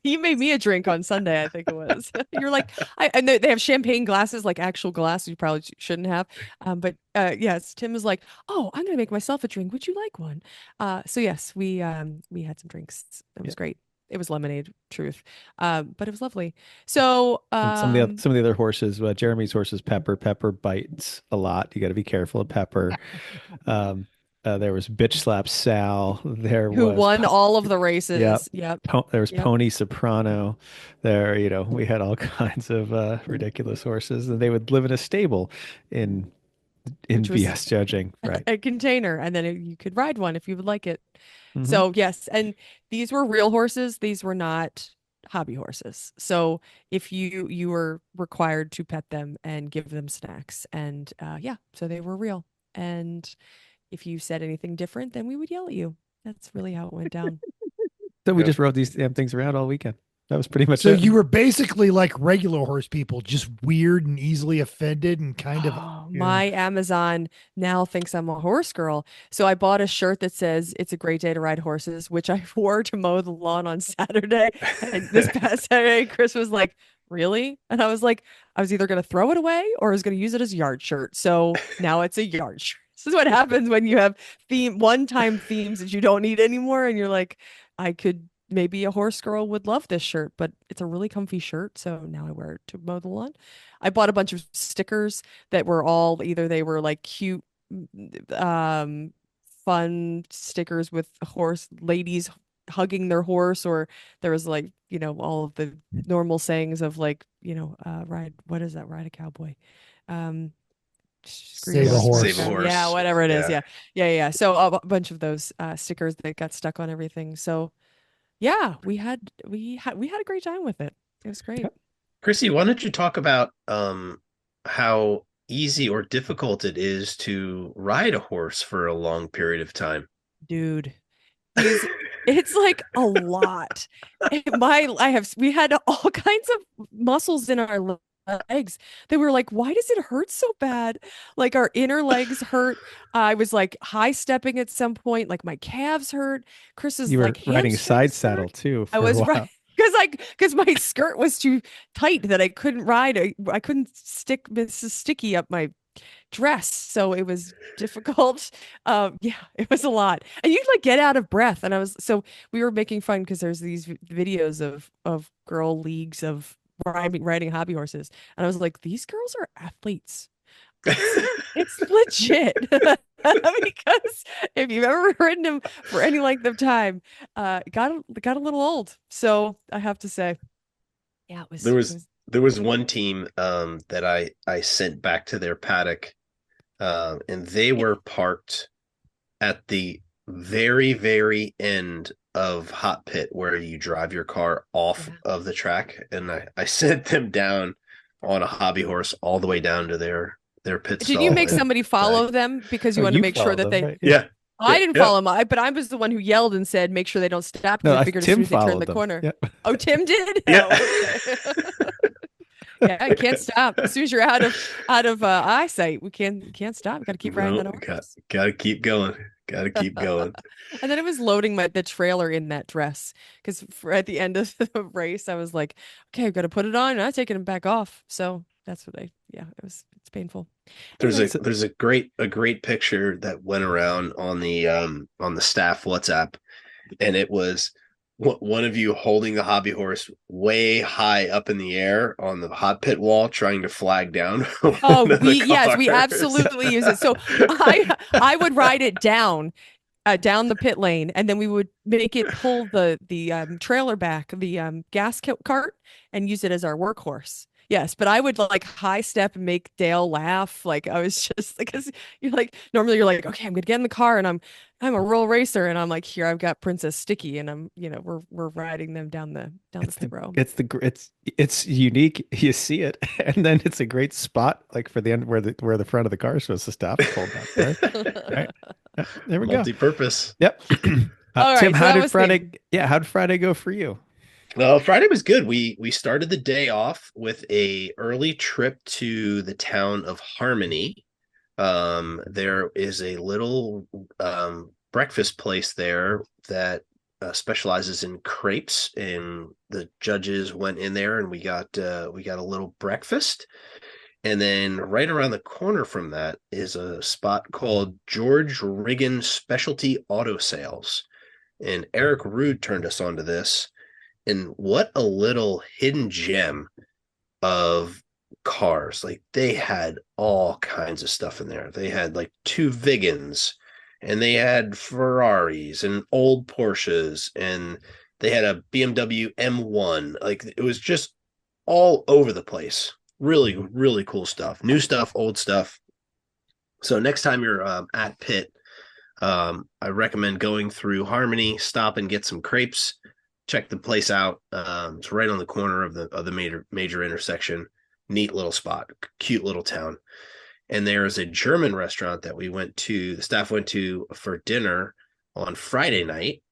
You made me a drink on Sunday, I think it was. You're like, and they have champagne glasses, like actual glasses you probably shouldn't have. But yes, Tim was like, "Oh, I'm gonna make myself a drink. Would you like one?" So yes, we had some drinks. It was great. It was lemonade, truth, but it was lovely. So And some of the other horses, Jeremy's horses, Pepper bites a lot. You got to be careful of Pepper. There was Bitch Slap Sal. There who was won all of the races? Yep. Yep. There was Yep. Pony Soprano. There, we had all kinds of ridiculous horses, and they would live in a stable in Which was BS judging, right? a container, and then you could ride one if you would like it. Mhm. So yes, and these were real horses. These were not hobby horses. So if you were required to pet them and give them snacks, and so they were real. And if you said anything different, then we would yell at you. That's really how it went down. So we just rode these damn things around all weekend. That was pretty much So it. you were basically like regular horse people, just weird and easily offended and kind of. Oh, my Amazon now thinks I'm a horse girl. So I bought a shirt that says "It's a great day to ride horses," which I wore to mow the lawn on Saturday. And this past Saturday, Chris was like, "Really?" And I was like, I was either going to throw it away or I was going to use it as a yard shirt. So now it's a yard shirt. This is what happens when you have one-time themes that you don't need anymore. And you're like, maybe a horse girl would love this shirt, but it's a really comfy shirt. So now I wear it to mow the lawn. I bought a bunch of stickers that were all either they were like cute, fun stickers with horse ladies hugging their horse, or there was like, all of the normal sayings of like, ride, what is that? Ride a cowboy. Save a horse. Save a horse. Yeah, whatever it is. Yeah. Yeah. So a bunch of those stickers that got stuck on everything. So yeah, we had a great time with it. It was great. Chrissy, why don't you talk about how easy or difficult it is to ride a horse for a long period of time? Dude, it's like a lot. We had all kinds of muscles in our legs. They were like, why does it hurt so bad? Like our inner legs hurt. I was like high stepping at some point, like my calves hurt. Chris's You were like riding hamstrings side hurt. saddle too. I was right because my skirt was too tight that I couldn't ride. I couldn't stick this is sticky up my dress, so it was difficult. It was a lot, and you'd like get out of breath. And we were making fun because there's these videos of girl leagues of riding hobby horses, and I was like, these girls are athletes. It's legit. Because if you've ever ridden him for any length of time, got a little old. So I have to say, yeah, there was one team that I sent back to their paddock, and they were parked at the very, very end of Hot Pit where you drive your car off of the track, and I sent them down on a hobby horse all the way down to their pit Did stall. you make somebody follow them because you wanted to make sure that they? Right? Yeah. I didn't follow them, but I was the one who yelled and said, "Make sure they don't stop." No, I figured as Tim soon as they turned followed the them. corner. Yep. Oh, Tim did. Yeah. Oh, okay. Yeah, you can't stop. As soon as you're out of eyesight, we can't stop. We got to keep riding that horse. Got to keep going. Got to keep going. And then I was loading the trailer in that dress because at the end of the race, I was like, okay, I've got to put it on. And I'm taking it back off. So that's what it's painful. Anyways, There's a great picture that went around on the staff WhatsApp, and it was one of you holding the hobby horse way high up in the air on the hot pit wall, trying to flag down. we absolutely use it. So I would ride it down the pit lane, and then we would make it pull the trailer back, the gas cart, and use it as our workhorse. Yes, but I would like high step and make Dale laugh. Like I was just because normally you're like, okay, I'm gonna get in the car and I'm a real racer, and I'm like, here I've got Princess Sticky, and I'm we're riding them down the pit row. It's unique. You see it, and then it's a great spot like for the end where the front of the car is supposed to stop. Hold up there. Right. Yeah, there we go. Multi-purpose. Yep. All Tim, right, so how that did was Friday? Yeah, how did Friday go for you? Friday was good. We started the day off with a early trip to the town of Harmony. There is a little breakfast place there that specializes in crepes, and the judges went in there and we got a little breakfast. And then right around the corner from that is a spot called George Riggin Specialty Auto Sales. And Eric Rude turned us onto this. And what a little hidden gem of cars. Like they had all kinds of stuff in there. They had like two Vigans, and they had Ferraris and old Porsches, and they had a BMW M1. Like it was just all over the place. Really, really cool stuff. New stuff, old stuff. So next time you're at Pitt, I recommend going through Harmony, stop and get some crepes. Check the place out. It's right on the corner of the major intersection. Neat little spot, cute little town. And there is a German restaurant that the staff went to for dinner on Friday night.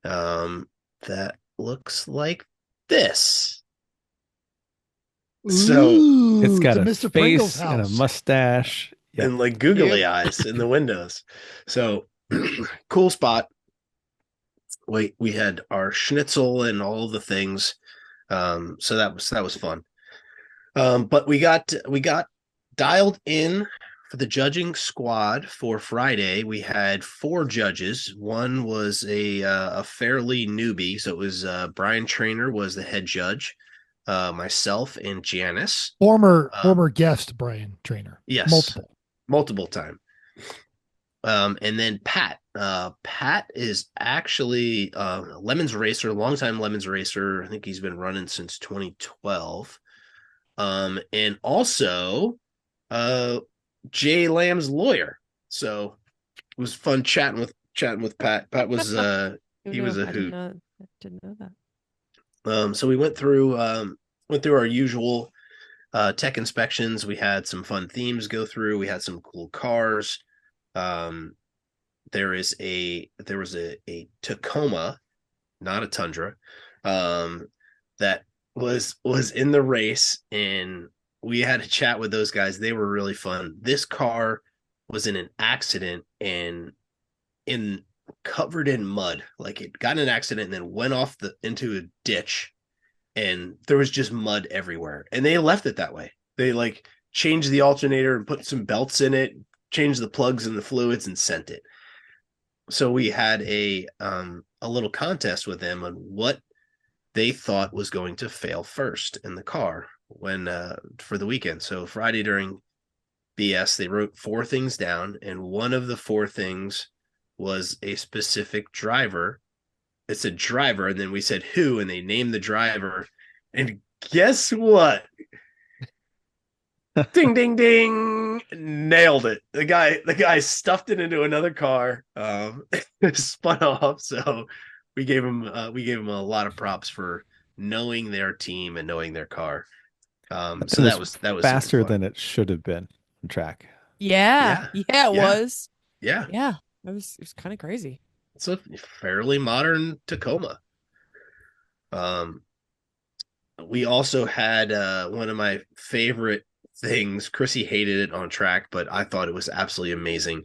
That looks like this. So it's got a Mr. face Pringle's and a house. mustache. Yep. and like googly eyes in the windows. So cool spot. We had our schnitzel and all the things. So that was fun. But we got dialed in for the judging squad for Friday. We had 4 judges. One was a fairly newbie. So it was Brian Trainer was the head judge, myself and Janice. Former guest Brian Trainer. Yes. Multiple time. And then Pat. Pat is actually Lemons racer, longtime Lemons racer. I think he's been running since 2012. And also Jay Lamb's lawyer. So it was fun chatting with Pat. Pat was he was a hoot. I didn't know that. So we went through our usual tech inspections. We had some fun themes go through. We had some cool cars. There was a Tacoma, not a Tundra, that was in the race, and we had a chat with those guys. They were really fun. This car was in an accident and covered in mud. Like it got in an accident and then went off into a ditch, and there was just mud everywhere. And they left it that way. They like changed the alternator and put some belts in it, changed the plugs and the fluids, and sent it. So we had a little contest with them on what they thought was going to fail first in the car when for the weekend. So Friday during BS, they wrote 4 things down, and one of the 4 things was a specific driver. It said driver, and then we said who, and they named the driver. And guess what? Ding, ding, ding. Nailed it. The guy stuffed it into another car, spun off. So we gave him a lot of props for knowing their team and knowing their car. So that was faster than it should have been on track. Yeah, it was. Yeah. It was kind of crazy. It's a fairly modern Tacoma. We also had one of my favorite things. Chrissy hated it on track, but I thought it was absolutely amazing.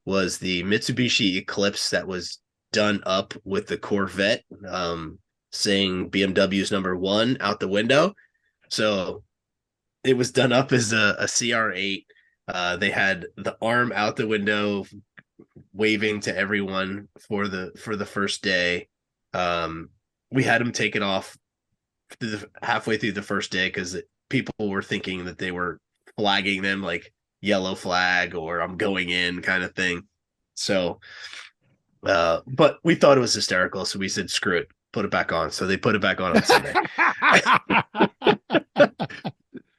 was the Mitsubishi Eclipse that was done up with the Corvette, saying BMW's #1 out the window. So it was done up as a CR8. They had the arm out the window, waving to everyone for the first day. We had them take it off halfway through the first day because people were thinking that they were flagging them, like yellow flag or I'm going in kind of thing. So, but we thought it was hysterical, so we said screw it, put it back on. So they put it back on Sunday.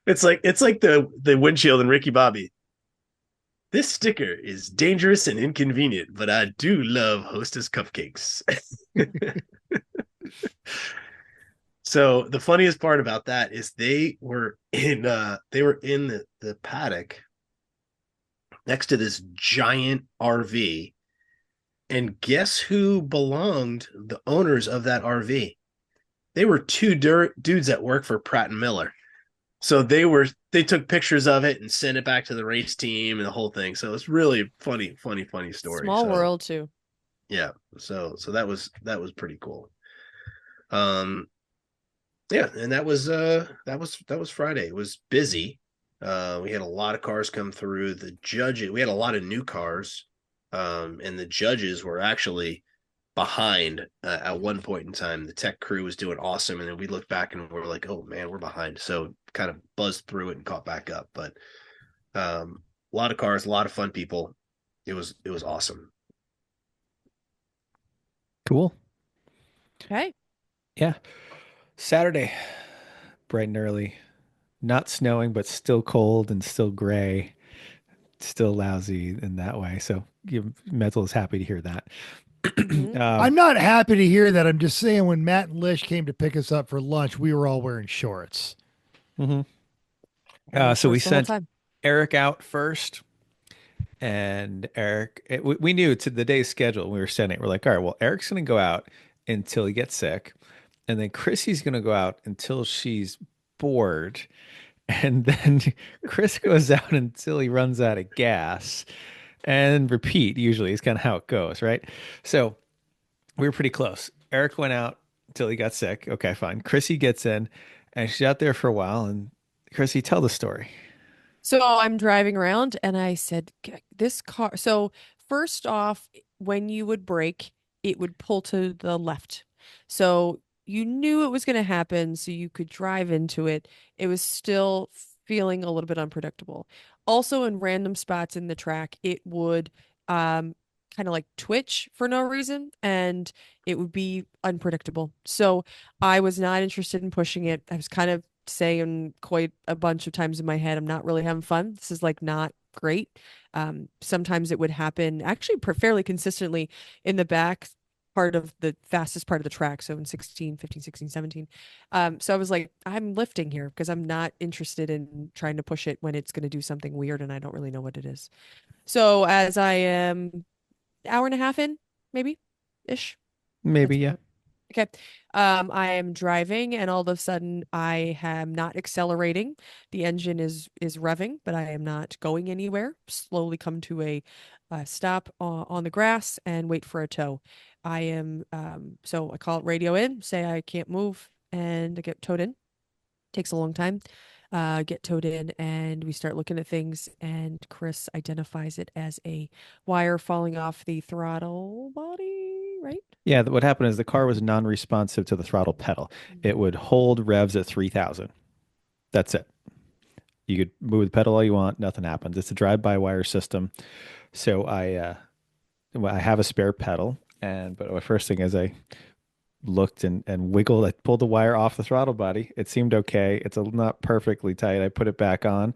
It's like the windshield in Ricky Bobby. This sticker is dangerous and inconvenient, but I do love Hostess cupcakes. So the funniest part about that is they were in the paddock next to this giant RV. And guess who belonged the owners of that RV? They were two dudes that work for Pratt and Miller. So they took pictures of it and sent it back to the race team and the whole thing. So it's really funny story. Small world too. Yeah. So that was pretty cool. Yeah, and that was Friday. It was busy. We had a lot of cars come through. We had a lot of new cars. And the judges were actually behind at one point in time. The tech crew was doing awesome, and then we looked back and we're like, oh man, we're behind. So kind of buzzed through it and caught back up. But a lot of cars, a lot of fun people. It was awesome. Cool. Okay. Yeah. Saturday, bright and early, not snowing, but still cold and still gray, still lousy in that way. So Metal is happy to hear that. I'm not happy to hear that. I'm just saying when Matt and Lish came to pick us up for lunch, we were all wearing shorts. Mm-hmm. So we sent Eric out first. And Eric, we knew to the day's schedule we were setting. We're like, all right, well, Eric's going to go out until he gets sick. And then Chrissy's going to go out until she's bored. And then Chris goes out until he runs out of gas. And repeat, usually, is kind of how it goes, right? So we were pretty close. Eric went out until he got sick. Okay, fine. Chrissy gets in, and she's out there for a while. And Chrissy, tell the story. So I'm driving around, and I said, this car. So first off, when you would brake, it would pull to the left. So you knew it was going to happen, so you could drive into it. It was still feeling a little bit unpredictable. Also, in random spots in the track, it would kind of like twitch for no reason, and it would be unpredictable. So I was not interested in pushing it. I was kind of saying quite a bunch of times in my head, I'm not really having fun. This is like not great. Sometimes it would happen actually fairly consistently in the back part of the fastest part of the track. So in 16, 15, 16, 17. So I was like, I'm lifting here because I'm not interested in trying to push it when it's going to do something weird and I don't really know what it is. So as I am hour and a half in, maybe ish. Maybe, yeah. Okay. I am driving and all of a sudden I am not accelerating. The engine is revving, but I am not going anywhere. Slowly come to a stop on the grass and wait for a tow. I am, so I call it radio in, say I can't move, and I get towed in. Takes a long time. Get towed in and we start looking at things, and Chris identifies it as a wire falling off the throttle body, right? Yeah, what happened is the car was non-responsive to the throttle pedal. It would hold revs at 3,000. That's it. You could move the pedal all you want, nothing happens. It's a drive-by-wire system. So I have a spare pedal, but my first thing is I looked and wiggled. I pulled the wire off the throttle body. It seemed okay. It's not perfectly tight. I put it back on,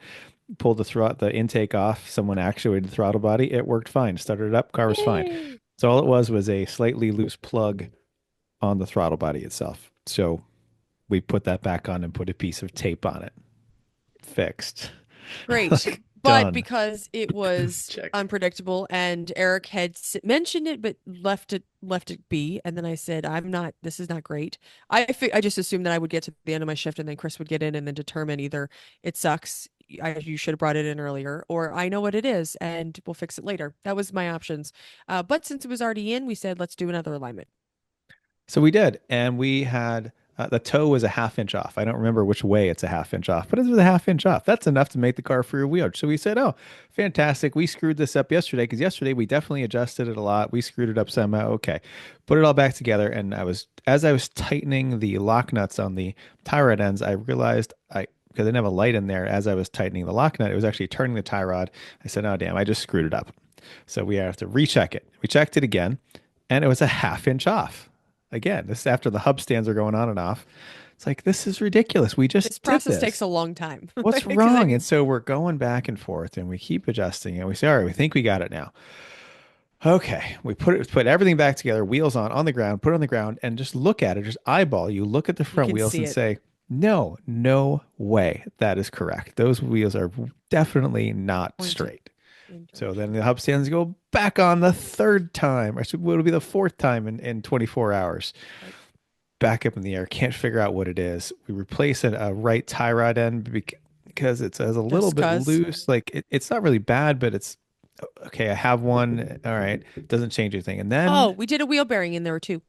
pulled the intake off. Someone actuated the throttle body. It worked fine. Started it up. Car was fine. So all it was a slightly loose plug on the throttle body itself. So we put that back on and put a piece of tape on it. Fixed. Great. But done. Because it was unpredictable and Eric had mentioned it, but left it be. And then I said, this is not great. I just assumed that I would get to the end of my shift and then Chris would get in and then determine either it sucks, you should have brought it in earlier, or I know what it is and we'll fix it later. That was my options. But since it was already in, we said, let's do another alignment. So we did, and we had the toe was a half inch off. I don't remember which way it's a half inch off, but it was a half inch off. That's enough to make the car free wheeled. So we said, "Oh, fantastic! We screwed this up yesterday because yesterday we definitely adjusted it a lot. We screwed it up somehow. Okay, put it all back together." And as I was tightening the lock nuts on the tie rod ends, I realized because I didn't have a light in there. As I was tightening the lock nut, it was actually turning the tie rod. I said, "Oh damn! I just screwed it up." So we have to recheck it. We checked it again, and it was a half inch off. Again, this is after the hub stands are going on and off. It's like, this is ridiculous. We just This process did this. takes a long time. What's wrong? And so we're going back and forth and we keep adjusting and we say, all right, we think we got it now. Okay. We put everything back together, wheels on the ground, put it on the ground and just look at it, just eyeball. You look at the front wheels and say, no way that is correct. Those wheels are definitely not straight. So then the hub stands go back on the third time, or it'll be the fourth time in 24 hours. Right. Back up in the air. Can't figure out what it is. We replace a right tie rod end because it's a little bit loose. Like it's not really bad, but it's okay. I have one. All right. Doesn't change anything. And then we did a wheel bearing in there too.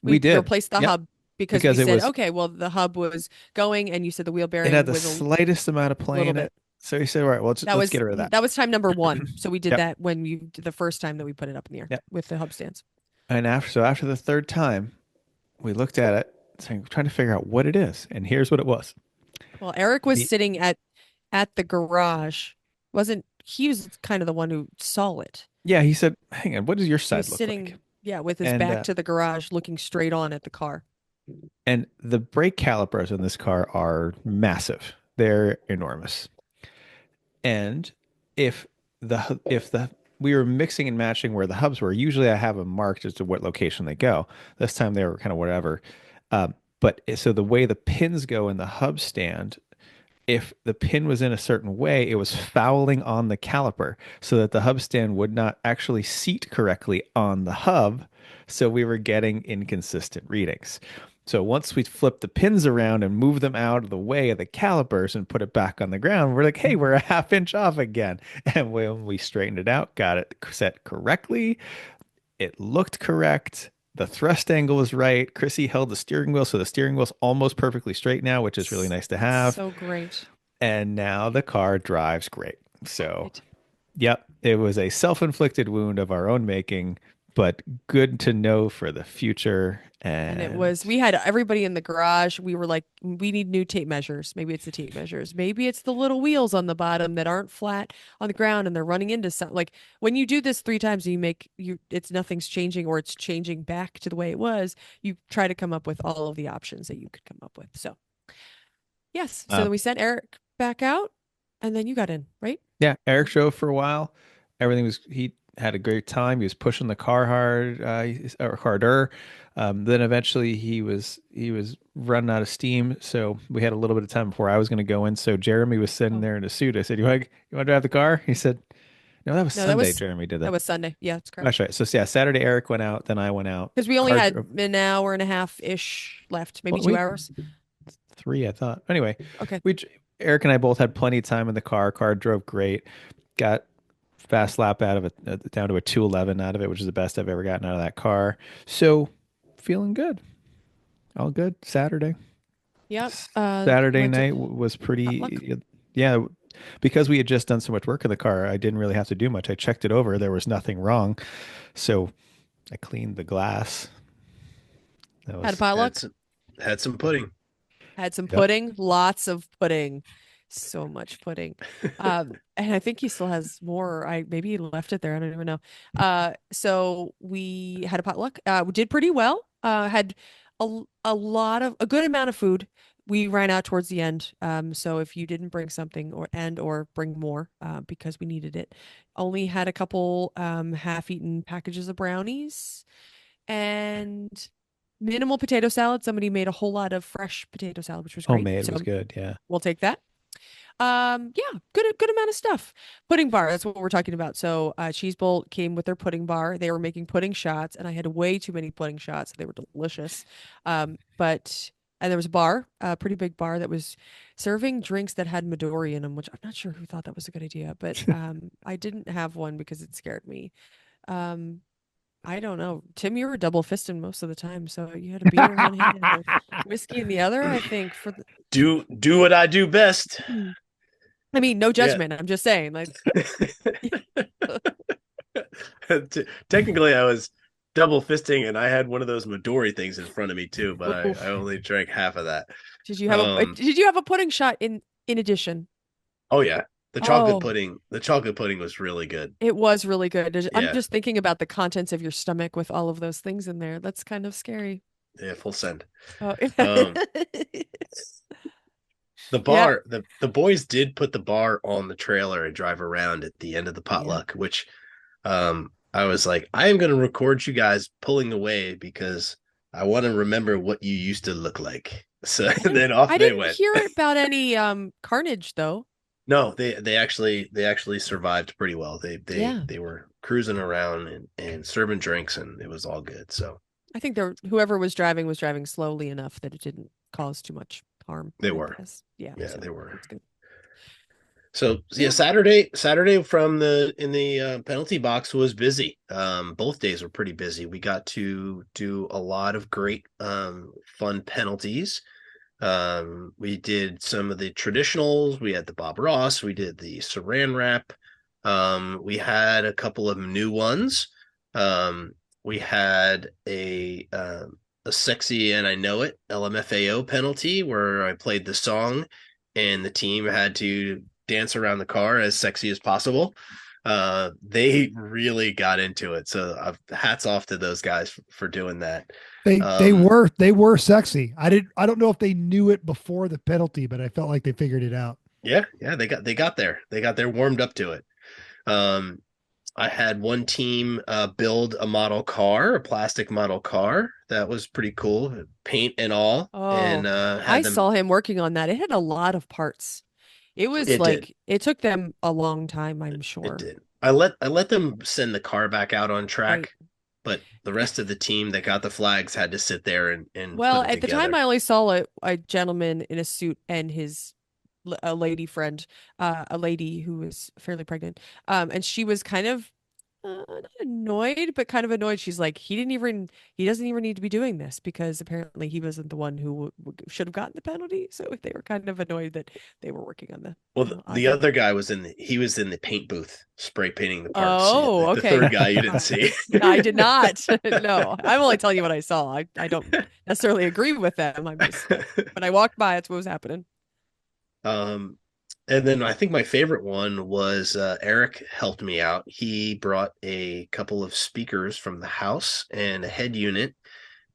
We did replace the hub because we said, okay, well the hub was going, and you said the wheel bearing it had the slightest amount of play in it. So he said, all right, well, let's get rid of that. That was time number 1. So we did that when you did the first time that we put it up in the air with the hub stands. And after the third time, we looked at it, trying to figure out what it is. And here's what it was. Well, Eric was sitting at the garage. He was kind of the one who saw it. Yeah, he said, hang on, what does your side look like? Yeah, with his back to the garage, looking straight on at the car. And the brake calipers in this car are massive. They're enormous. And if we were mixing and matching where the hubs were, usually I have them marked as to what location they go. This time they were kind of whatever. But so the way the pins go in the hub stand, if the pin was in a certain way, it was fouling on the caliper so that the hub stand would not actually seat correctly on the hub. So we were getting inconsistent readings. So once we flipped the pins around and moved them out of the way of the calipers and put it back on the ground, we're like, hey, we're a half inch off again. And when we straightened it out, got it set correctly, it looked correct. The thrust angle was right. Chrissy held the steering wheel, so the steering wheel's almost perfectly straight now, which is really nice to have. So great. And now the car drives great. So, yep, it was a self-inflicted wound of our own making, but good to know for the future. And we had everybody in the garage. We were like, we need new tape measures. Maybe it's the tape measures. Maybe it's the little wheels on the bottom that aren't flat on the ground and they're running into something. Like when you do this 3 times and it's nothing's changing or it's changing back to the way it was, you try to come up with all of the options that you could come up with. So yes. So then we sent Eric back out and then you got in, right? Yeah. Eric drove for a while. He had a great time. He was pushing the car harder. Then eventually he was running out of steam. So we had a little bit of time before I was going to go in. So Jeremy was sitting there in a suit. I said, you want to drive the car? He said, no, that was Sunday. Jeremy did that. That was Sunday. Yeah, that's correct. That's right. So yeah, Saturday Eric went out. Then I went out. Because we only had an hour and a half ish left, maybe 2 hours. 3, I thought. Anyway, okay. Eric and I both had plenty of time in the car. Car drove great. Got fast lap out of it, down to a 2:11 out of it, which is the best I've ever gotten out of that car. So feeling good. All good. Saturday. Yep. Saturday night was pretty, yeah, because we had just done so much work in the car. I didn't really have to do much. I checked it over. There was nothing wrong. So I cleaned the glass. Had a potluck? Had some pudding. Had some pudding. Lots of pudding. So much pudding. And I think he still has more. Maybe he left it there. I don't even know. So we had a potluck. We did pretty well. Had a good amount of food. We ran out towards the end. So if you didn't bring something or bring more, because we needed it, only had a couple half-eaten packages of brownies and minimal potato salad. Somebody made a whole lot of fresh potato salad, which was great. Homemade was good. Yeah. We'll take that. Yeah, good amount of stuff. Pudding bar, that's what we're talking about. So Cheese Bowl came with their pudding bar. They were making pudding shots, and I had way too many pudding shots. They were delicious. But And there was a bar, a pretty big bar that was serving drinks that had Midori in them, which I'm not sure who thought that was a good idea, but I didn't have one because it scared me. Um, I don't know. Tim, you were double fisting most of the time, so you had a beer in one hand and a whiskey in the other, I think. For the... do what I do best. I mean, no judgment. I'm just saying, like. Technically, I was double fisting, and I had one of those Midori things in front of me too, but I only drank half of that. Did you have a pudding shot in addition? Oh yeah. The chocolate pudding was really good. It was really good. Yeah. I'm just thinking about the contents of your stomach with all of those things in there. That's kind of scary. Yeah, full send. Oh. The bar, the boys did put the bar on the trailer and drive around at the end of the potluck, which I was like, I am going to record you guys pulling away because I want to remember what you used to look like. So then off they went. I didn't hear about any carnage though. No, they actually survived pretty well. They were cruising around and serving drinks, and it was all good. So I think whoever was driving slowly enough that it didn't cause too much harm. They were. Yeah, so they were. That's good. So yeah, Saturday from in the penalty box was busy. Both days were pretty busy. We got to do a lot of great fun penalties. We did some of the traditionals. We had the Bob Ross. We did the Saran wrap. We had a couple of new ones. We had a sexy and I know it LMFAO penalty where I played the song and the team had to dance around the car as sexy as possible. They really got into it. So hats off to those guys for doing that. They were sexy. I don't know if they knew it before the penalty, but I felt like they figured it out. Yeah, they got there. They got there warmed up to it. I had one team build a model car, a plastic model car. That was pretty cool, paint and all. Oh, and I saw him working on that. It had a lot of parts. It took them a long time, I'm sure. It did. I let them send the car back out on track. Right. But the rest of the team that got the flags had to sit there and well, put it at the together. time I only saw a gentleman in a suit and a lady friend, a lady who was fairly pregnant. And she was kind of not annoyed, but kind of annoyed. She's like, he doesn't even need to be doing this because apparently he wasn't the one who should have gotten the penalty. So they were kind of annoyed that they were working on the. Well, the other guy was in the paint booth spray painting the parts. Oh, okay. The third guy you didn't see. I did not. No, I'm only telling you what I saw. I don't necessarily agree with them. I'm just when I walked by, that's what was happening. And then I think my favorite one was Eric helped me out. He brought a couple of speakers from the house and a head unit.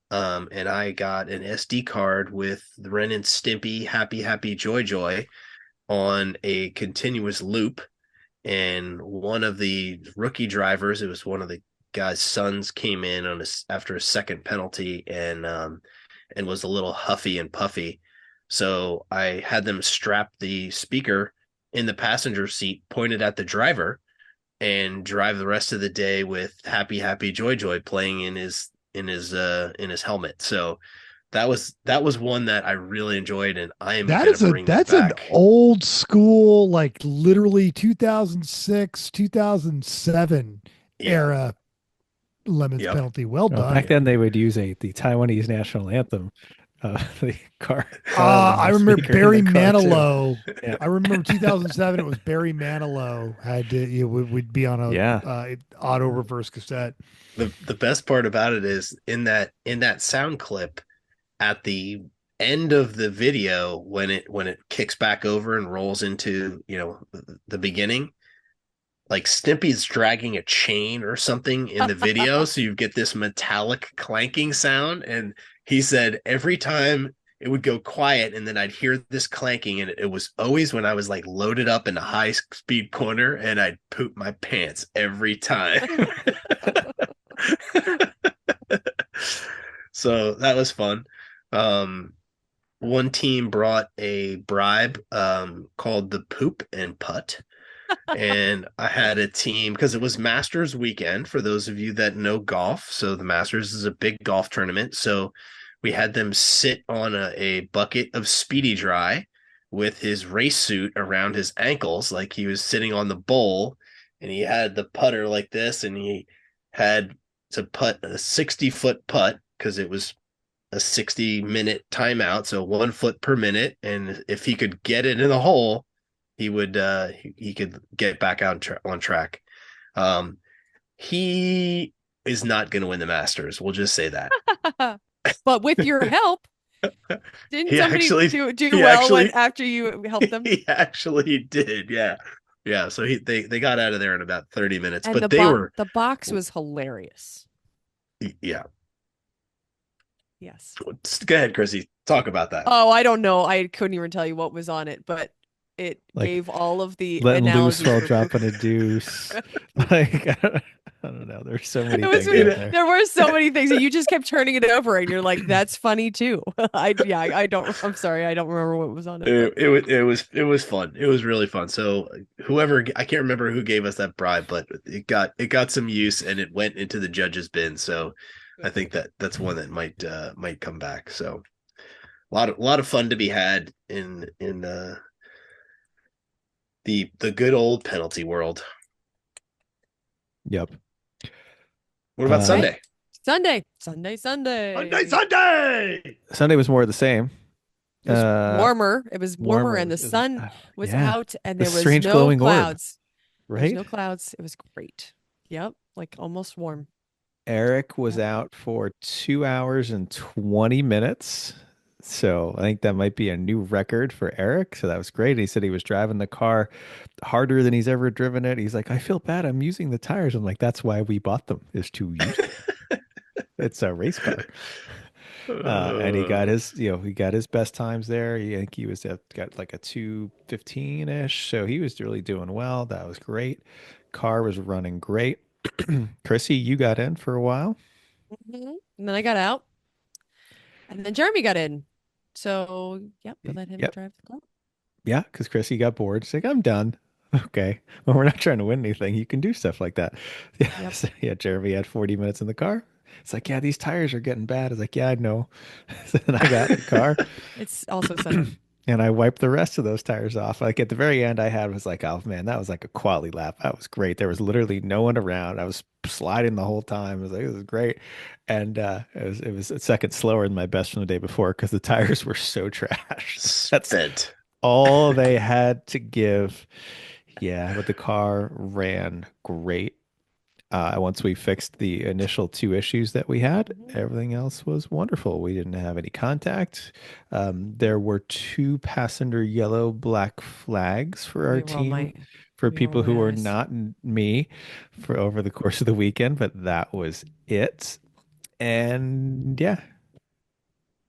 And I got an SD card with the Ren and Stimpy Happy Happy Joy Joy on a continuous loop. And one of the rookie drivers, it was one of the guy's sons, came in after a second penalty and was a little huffy and puffy. So I had them strap the speaker in the passenger seat, pointed at the driver, and drive the rest of the day with Happy Happy Joy Joy playing in his helmet. So that was one that I really enjoyed, and I am that's an old school, like literally 2006, 2007 era lemons penalty. Well done. Back then they would use the Taiwanese national anthem. The car. I remember Barry Manilow. Yeah. I remember 2007. It was Barry Manilow would be on a auto reverse cassette. The best part about it is in that sound clip at the end of the video when it kicks back over and rolls into the beginning. Like Stimpy's dragging a chain or something in the video, so you get this metallic clanking sound. And he said every time it would go quiet, and then I'd hear this clanking, and it was always when I was like loaded up in a high speed corner, and I'd poop my pants every time. So that was fun. One team brought a bribe called the Poop and Putt. And I had a team because it was Masters weekend for those of you that know golf. So the Masters is a big golf tournament. So We had them sit on a bucket of Speedy Dry with his race suit around his ankles, like he was sitting on the bowl, and he had the putter like this, and he had to putt a 60-foot putt because it was a 60-minute timeout, so 1 foot per minute, and if he could get it in the hole, he would he could get back out on track. He is not going to win the Masters. We'll just say that. But with your help, didn't He somebody actually- do he well actually- after you helped them? He actually did, yeah. Yeah, so they got out of there in about 30 minutes, And but the box was hilarious. yeah. Yes. Go ahead, Chrissy. Talk about that. Oh, I don't know. I couldn't even tell you what was on it, but it Like, gave all of the Letting loose analogies while for- dropping a deuce. Like, I don't know. There's so many It was things in there. there were so many things and you just kept turning it over and you're like, that's funny too. I'm sorry, I don't remember what was on it. It was fun. It was really fun. So whoever, I can't remember who gave us that bribe, but it got some use and it went into the judge's bin. So I think that's one that might come back. So a lot of fun to be had in the good old penalty world. Yep. What about Sunday? Sunday. Sunday was more of the same. It was warmer. It was warmer and the It was- sun was yeah. out and The there was strange no glowing orb, clouds. There was right? no clouds. It was great. Yep. Like almost warm. Eric was out for 2 hours and 20 minutes. So I think that might be a new record for Eric. So that was great. He said he was driving the car harder than he's ever driven it. He's like, I feel bad. I'm using the tires. I'm like, that's why we bought them, is to use them. It's a race car. And he got his best times there. I think he got like a 2:15-ish. So he was really doing well. That was great. Car was running great. Chrissy, you got in for a while. And then I got out. And then Jeremy got in. So, yep, I let him Yep. drive the car. Yeah, because Chrissy got bored. She's like, I'm done. Okay. Well, we're not trying to win anything. You can do stuff like that. Yeah. Yep. So, yeah, Jeremy had 40 minutes in the car. It's like, yeah, these tires are getting bad. I was like, yeah, I know. So then I got in the car It's also Sunday. and I wiped the rest of those tires off. Like at the very end, I was like, oh man, that was like a quality lap. That was great. There was literally no one around. I was sliding the whole time. I was like, this is great. And it was a second slower than my best from the day before because the tires were so trash. That's Spent. all they had to give. Yeah, but the car ran great. Once we fixed the initial 2 issues that we had, everything else was wonderful. We didn't have any contact. There were 2 passenger yellow black flags for our team for we people were who were nice. not me for over the course of the weekend, but that was it. And yeah,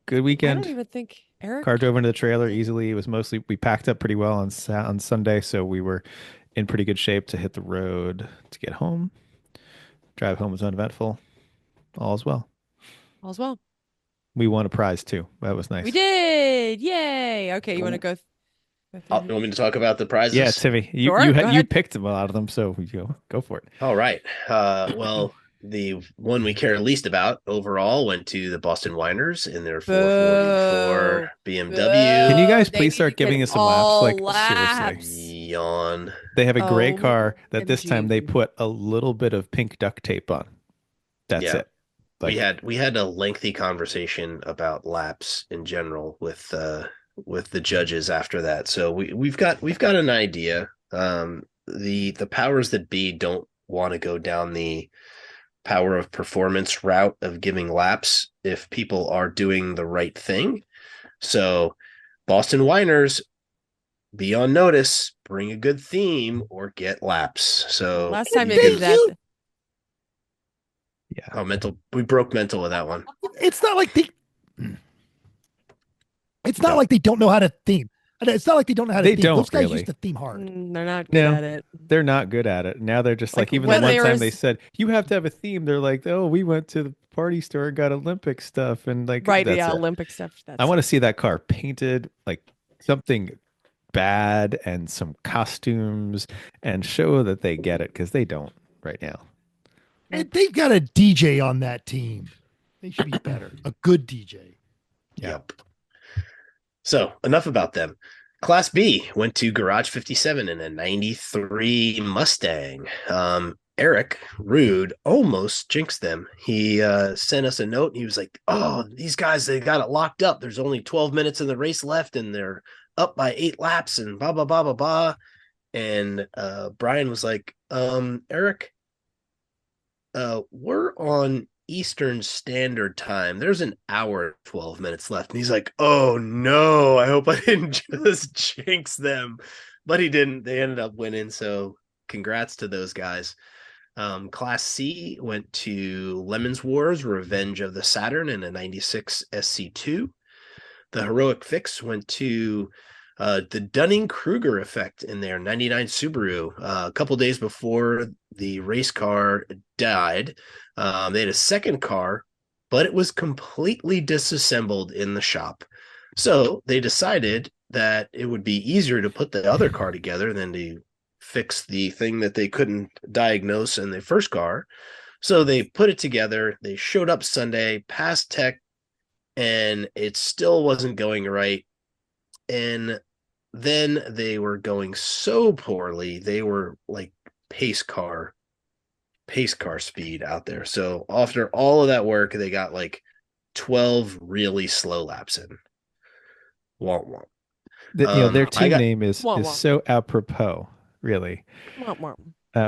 good I weekend. don't even think Eric. Car drove into the trailer easily. It was mostly, we packed up pretty well on Sunday, so we were in pretty good shape to hit the road to get home. Drive home was uneventful. All's well. All's well. We won a prize too. That was nice. We did. Yay. Okay, you want to go You through? want me to talk about the prizes? Yeah, Timmy, you Sure, you, go you ahead. picked a lot of them, so go for it. All right. Well, the one we care least about overall went to the Boston Winers in their 444 BMW. Can you guys They please need start to giving get us some laps? all Like laps. seriously, Yawn. they have a great Oh, car that this time they MG. put a little bit of pink duct tape on. That's Yeah. it. Like, We had a lengthy conversation about laps in general with the judges after that. So we've got an idea. The powers that be don't want to go down the power of performance route of giving laps if people are doing the right thing. So Boston Winers, be on notice, bring a good theme or get laps. So Last time they you did can- that. yeah. Oh, we broke mental with that one. It's not like they. It's not No. like they don't know how to theme. It's not like they don't know how to They theme. don't Those guys really. used to theme hard. They're not good No. at it. They're not good at it. Now they're just like, Like, even when the one there time they was- said, you have to have a theme. They're like, oh, we went to the party store and got Olympic stuff. And like, Right, that's yeah, it. Olympic stuff. I want to see that car painted like something bad and some costumes and show that they get it because they don't right now. And they've got a DJ on that team. They should be better. A good DJ. Yeah. Yep. So enough about them. Class B went to Garage 57 in a 93 Mustang. Eric Rude almost jinxed them. He sent us a note. He was like, "Oh, these guys, they got it locked up. There's only 12 minutes of the race left, and they're up by 8 laps and blah, blah, blah, blah, blah." And Brian was like, Eric, we're on Eastern Standard Time. There's an hour and 12 minutes left. And he's like, "Oh no, I hope I didn't just jinx them." But he didn't. They ended up winning. So congrats to those guys. Class C went to Lemons Wars, Revenge of the Saturn in a 96 SC2. The Heroic Fix went to the Dunning-Kruger effect in their 99 Subaru. A couple days before the race car died, they had a second car, but it was completely disassembled in the shop. So they decided that it would be easier to put the other car together than to fix the thing that they couldn't diagnose in the first car. So they put it together. They showed up Sunday, passed tech, and it still wasn't going right. And then they were going so poorly. They were like pace car speed out there. So after all of that work, they got like 12 really slow laps in. Womp womp. Their team name is Wah, wah. so apropos, really. Womp womp.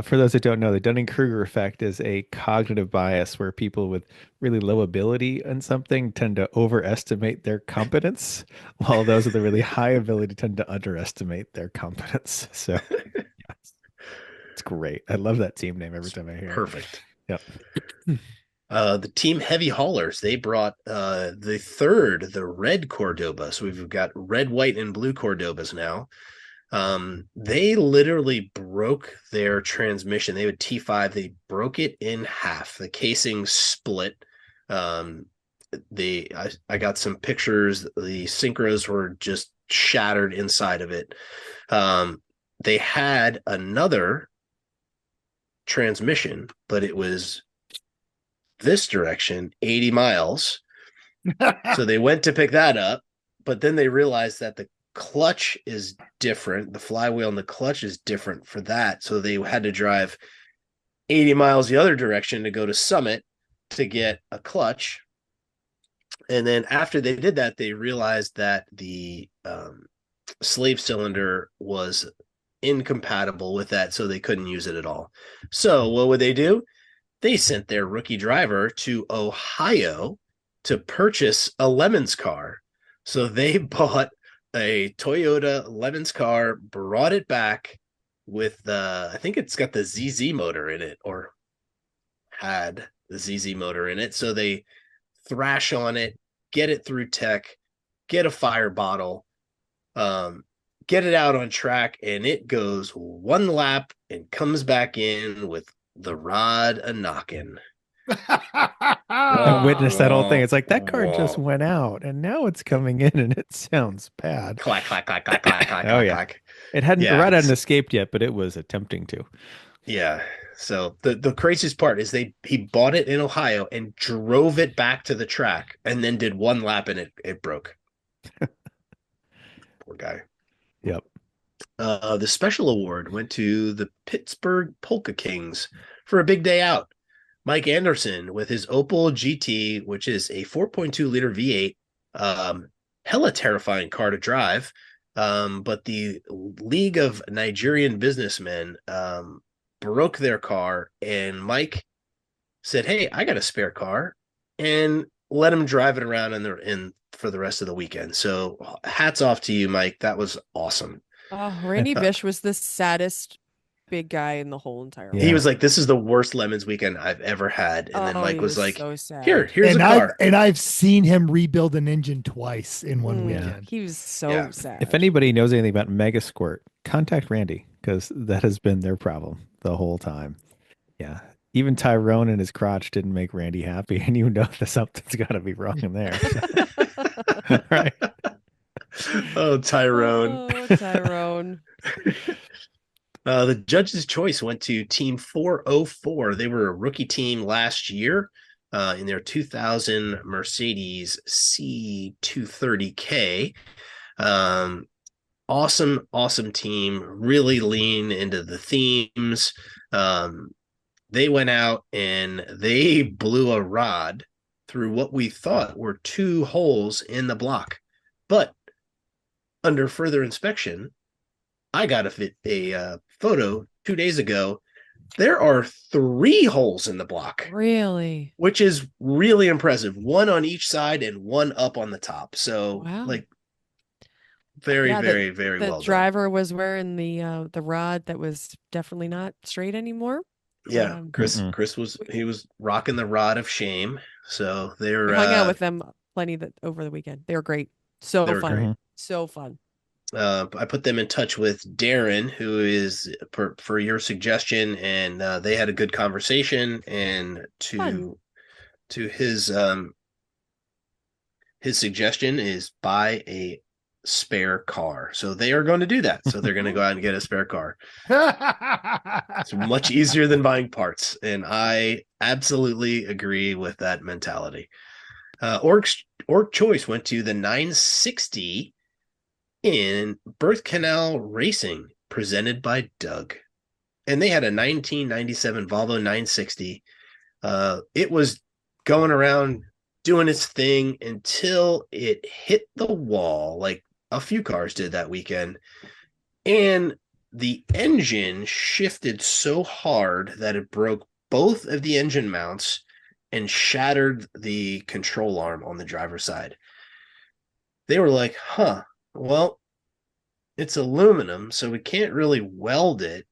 For those that don't know, the Dunning-Kruger effect is a cognitive bias where people with really low ability in something tend to overestimate their competence, while those with a really high ability tend to underestimate their competence. So yeah, it's great. I love that team name every time I hear it. Perfect. Yep. The team heavy haulers, they brought the red Cordoba. So we've got red, white, and blue Cordobas now. They literally broke their transmission. They had T5. They broke it in half. The casing split. I got some pictures. The synchros were just shattered inside of it. They had another transmission, but it was this direction, 80 miles. So they went to pick that up, but then they realized that the clutch is different. The flywheel and the clutch is different for that. So they had to drive 80 miles the other direction to go to Summit to get a clutch. And then after they did that, they realized that the slave cylinder was incompatible with that. So they couldn't use it at all. So what would they do? They sent their rookie driver to Ohio to purchase a Lemons car. So they bought a Toyota Lemons car, brought it back with I think it's got the ZZ motor in it, or had the ZZ motor in it. So they thrash on it, get it through tech, get a fire bottle, get it out on track, and it goes one lap and comes back in with the rod a knocking. I witnessed that whole thing. It's like that car just went out and now it's coming in and it sounds bad. Clack, clack, clack, clack, clack, clack, Oh, yeah. clack. It hadn't, the rod hadn't escaped yet, but it was attempting to. Yeah. So the craziest part is he bought it in Ohio and drove it back to the track and then did one lap and it broke. Poor guy. Yep. The special award went to the Pittsburgh Polka Kings for a big day out. Mike Anderson with his Opel GT, which is a 4.2 liter V8, hella terrifying car to drive. But the League of Nigerian Businessmen broke their car, and Mike said, "Hey, I got a spare car," and let him drive it around in for the rest of the weekend. So hats off to you, Mike. That was awesome. Oh, Randy Bish was the saddest big guy in the whole entire He was like, "This is the worst Lemons weekend I've ever had." And then Mike was like, so sad. Here's a car. I've seen him rebuild an engine twice in one weekend. He was so sad. If anybody knows anything about Mega Squirt, contact Randy, because that has been their problem the whole time. Yeah. Even Tyrone and his crotch didn't make Randy happy, and you know that something's got to be wrong in there. So. Right. Oh, Tyrone. Oh, Tyrone. The judge's choice went to Team 404. They were a rookie team last year. in their 2000 Mercedes C230K. Awesome team. Really lean into the themes. They went out and they blew a rod through what we thought were 2 holes in the block. But under further inspection, I got a photo 2 days ago. There are 3 holes in the block. Really? Which is really impressive. 1 on each side and 1 up on the top. So, Wow. very, Yeah, very, very the well done. driver was wearing the rod that was definitely not straight anymore. Yeah, Chris was rocking the rod of shame. So they're We hung out with them plenty over the weekend. They were great. So They were fun. great. So fun. I put them in touch with Darren, who is for your suggestion, and they had a good conversation. And to his suggestion is buy a spare car. So they are going to do that. So they're going to go out and get a spare car. It's much easier than buying parts, and I absolutely agree with that mentality. Orc Choice went to the 960 in Birth Canal Racing, presented by Doug, and they had a 1997 Volvo 960. It was going around doing its thing until it hit the wall, like a few cars did that weekend, and the engine shifted so hard that it broke both of the engine mounts and shattered the control arm on the driver's side. They were like, well, it's aluminum, so we can't really weld it,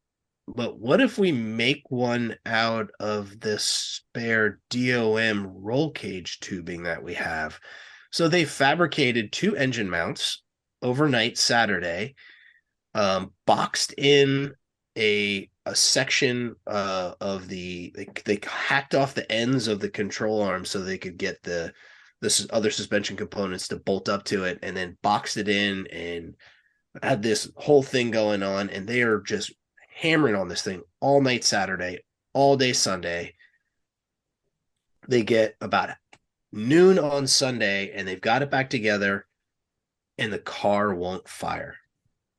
but what if we make one out of this spare DOM roll cage tubing that we have? So they fabricated 2 engine mounts overnight Saturday, boxed in a section of they hacked off the ends of the control arm so they could get the other suspension components to bolt up to it, and then boxed it in and had this whole thing going on. And they are just hammering on this thing all night Saturday, all day Sunday. They get about noon on Sunday and they've got it back together, and the car won't fire.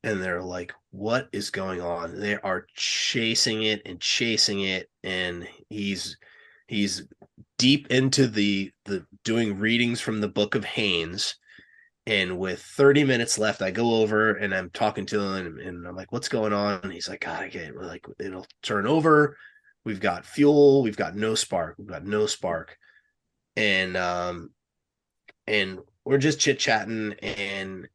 And they're like, what is going on? They are chasing it, and he's deep into the doing readings from the book of Haynes. And with 30 minutes left, I go over and I'm talking to him, and I'm like, what's going on? And he's like, God, I get it. We're like, it'll turn over. We've got fuel. We've got no spark. And we're just chit-chatting, and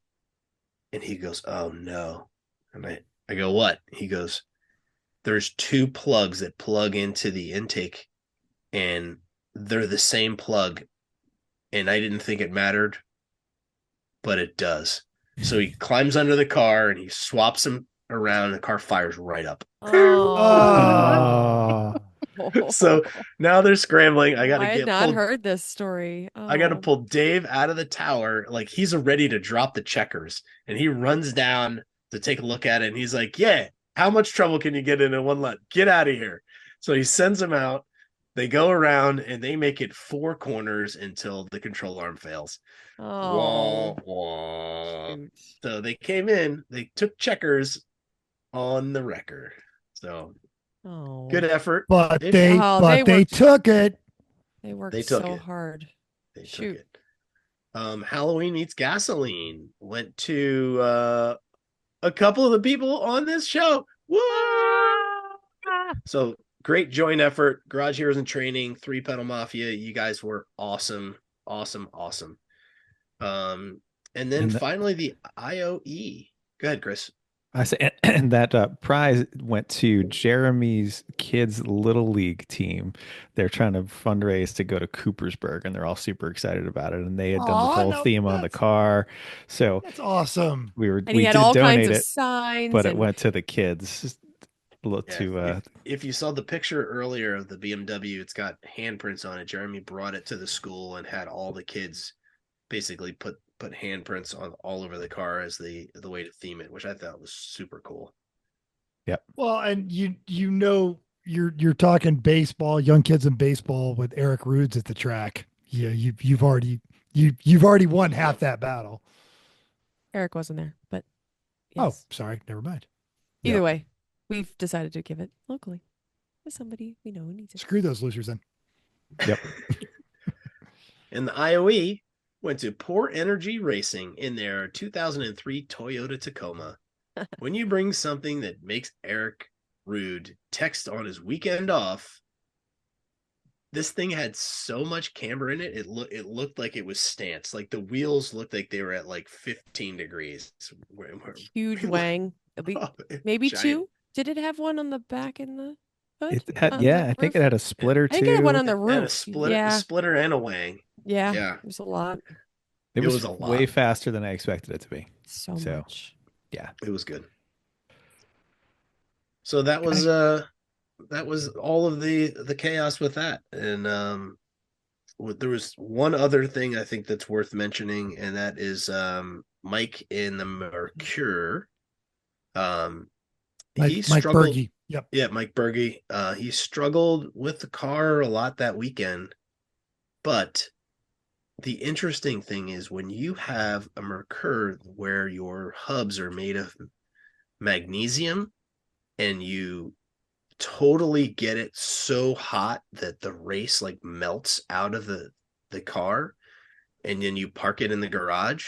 he goes, oh no. And I go, what? He goes, there's 2 plugs that plug into the intake, and they're the same plug. And I didn't think it mattered, but it does. So he climbs under the car and he swaps them around, and the car fires right up. Oh. So now they're scrambling. I had not heard this story. I got to pull Dave out of the tower. Like, he's ready to drop the checkers, and he runs down to take a look at it. And he's like, yeah, how much trouble can you get in one let? Get out of here. So he sends them out. They go around and they make it 4 corners until the control arm fails. Oh, wah. So they came in, they took checkers on the wrecker. So good effort. But they took it. They worked so hard. They took it. Halloween Eats Gasoline went to a couple of the people on this show. Woo! So great joint effort. Garage Heroes in Training, 3 Pedal Mafia. You guys were awesome. And then finally the IOE. Go ahead, Chris. I say, and that prize went to Jeremy's kids' little league team. They're trying to fundraise to go to Coopersburg, and they're all super excited about it. And they had done the whole theme on the car, so that's awesome. We had did all donate kinds of it, signs, but it went to the kids. If you saw the picture earlier of the BMW, it's got handprints on it. Jeremy brought it to the school and had all the kids basically put handprints on all over the car as the way to theme it, which I thought was super cool. Yep. Well, and you know you're talking baseball, young kids in baseball with Eric Rudes at the track. Yeah, you've already won half that battle. Eric wasn't there, but Oh, yes. sorry, never mind. Either way, we've decided to give it locally to somebody we know who needs it. Screw those losers then. Yep. And the IOE went to Poor Energy Racing in their 2003 Toyota Tacoma. When you bring something that makes Eric Rude text on his weekend off, this thing had so much camber in it. It looked like it was stanced. Like the wheels looked like they were at like 15 degrees. Huge wang. Maybe giant. 2. Did it have one on the back and the hood? It had, On yeah, the I think roof? it had a splitter I think it had one too. on the And roof. a splitter, Yeah. a splitter and a wang. Yeah. Yeah. There's a lot. It It was was a lot. way faster than I expected it to be. So So. much. Yeah. It was good. So that was all of the chaos with that. And there was one other thing I think that's worth mentioning, and that is Mike in the Mercure. He Mike struggled. Berge. Yep. Yeah, Mike Berge. He struggled with the car a lot that weekend. But the interesting thing is when you have a Mercure where your hubs are made of magnesium and you totally get it so hot that the race like melts out of the car and then you park it in the garage,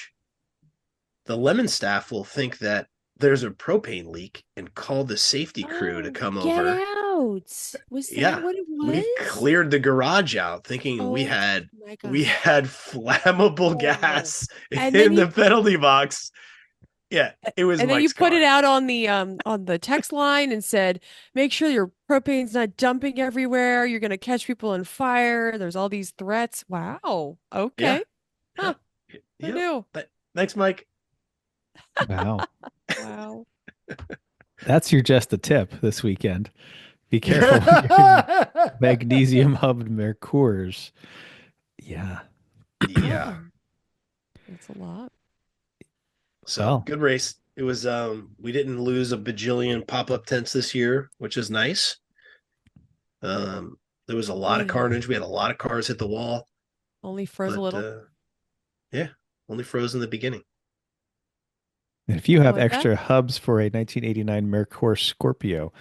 the Lemon staff will think that there's a propane leak and call the safety crew to come Get over. out. Was that Yeah, what it was? we cleared the garage out thinking we Oh had my God. flammable Oh. gas And in then the penalty box. Yeah, it was And then you Mike's put car. it out on the text line and said, make sure your propane's not dumping everywhere. You're gonna catch people on fire. There's all these threats. Wow. Okay. Huh. Who Yep. knew? Thanks, Mike. Wow. Wow. That's your just a tip this weekend. Be careful with your magnesium hubbed Mercures. Yeah. Yeah. That's a lot. So Well. good race. It was we didn't lose a bajillion pop-up tents this year, which is nice. There was a lot of Yeah. carnage. We had a lot of cars hit the wall. Only froze a little. Yeah, only froze in the beginning. And if you have Like that? extra hubs for a 1989 Mercure Scorpio,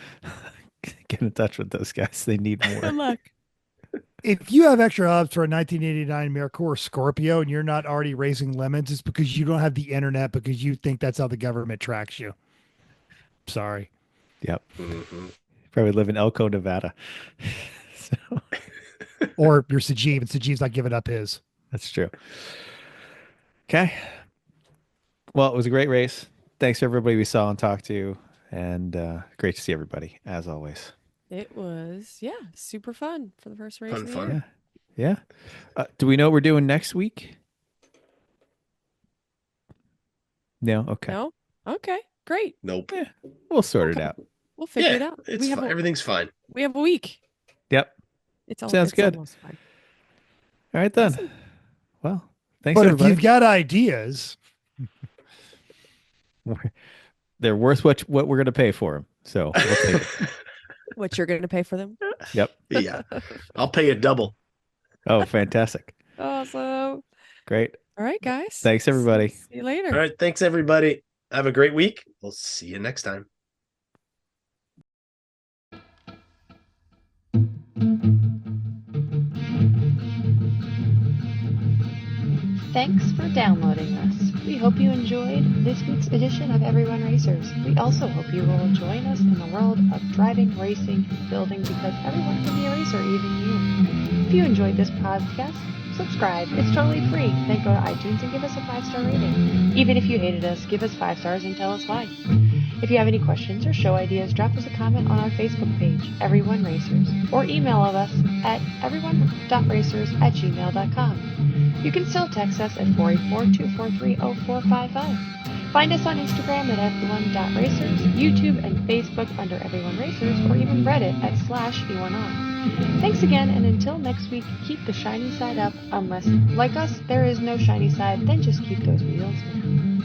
get in touch with those guys. They need Good more. luck. If you have extra hubs for a 1989 Mercure Scorpio and you're not already raising lemons, it's because you don't have the internet because you think that's how the government tracks you. Sorry. Yep. Mm-hmm. Probably live in Elko, Nevada. So Or you're Sajib and Sajib's not giving up his. that's true. Okay. Well, it was a great race. Thanks to everybody we saw and talked to. And great to see everybody, as always. It was, yeah, super fun for the first race. Fun, of the fun. year. Yeah. Do we know what we're doing next week? No? Okay. No? Okay, great. Nope. Yeah, we'll sort it out. We'll figure Yeah, it out. it's fine. Everything's fine. We have a week. Yep. Sounds It's good. almost fine. All right, then. Awesome. Well, thanks, But if everybody. you've got ideas, They're worth what we're going to pay for them. So we'll take it. What you're going to pay for them? Yep. Yeah, I'll pay a double. Oh, fantastic. Awesome. Great. All right, guys. Thanks, everybody. See you later. All right, thanks everybody. Have a great week. We'll see you next time. Thanks for downloading us. We hope you enjoyed this week's edition of Everyone Racers. We also hope you will join us in the world of driving, racing, and building because everyone can be a racer, even you. If you enjoyed this podcast, subscribe. It's totally free. Then go to iTunes and give us a 5-star rating. Even if you hated us, give us 5 stars and tell us why. If you have any questions or show ideas, drop us a comment on our Facebook page, Everyone Racers, or email us at everyone.racers@gmail.com. You can still text us at 484-243-0455. Find us on Instagram at everyone.racers, YouTube and Facebook under Everyone Racers, or even Reddit at /E1R. Thanks again, and until next week, keep the shiny side up, unless, like us, there is no shiny side, then just keep those wheels moving.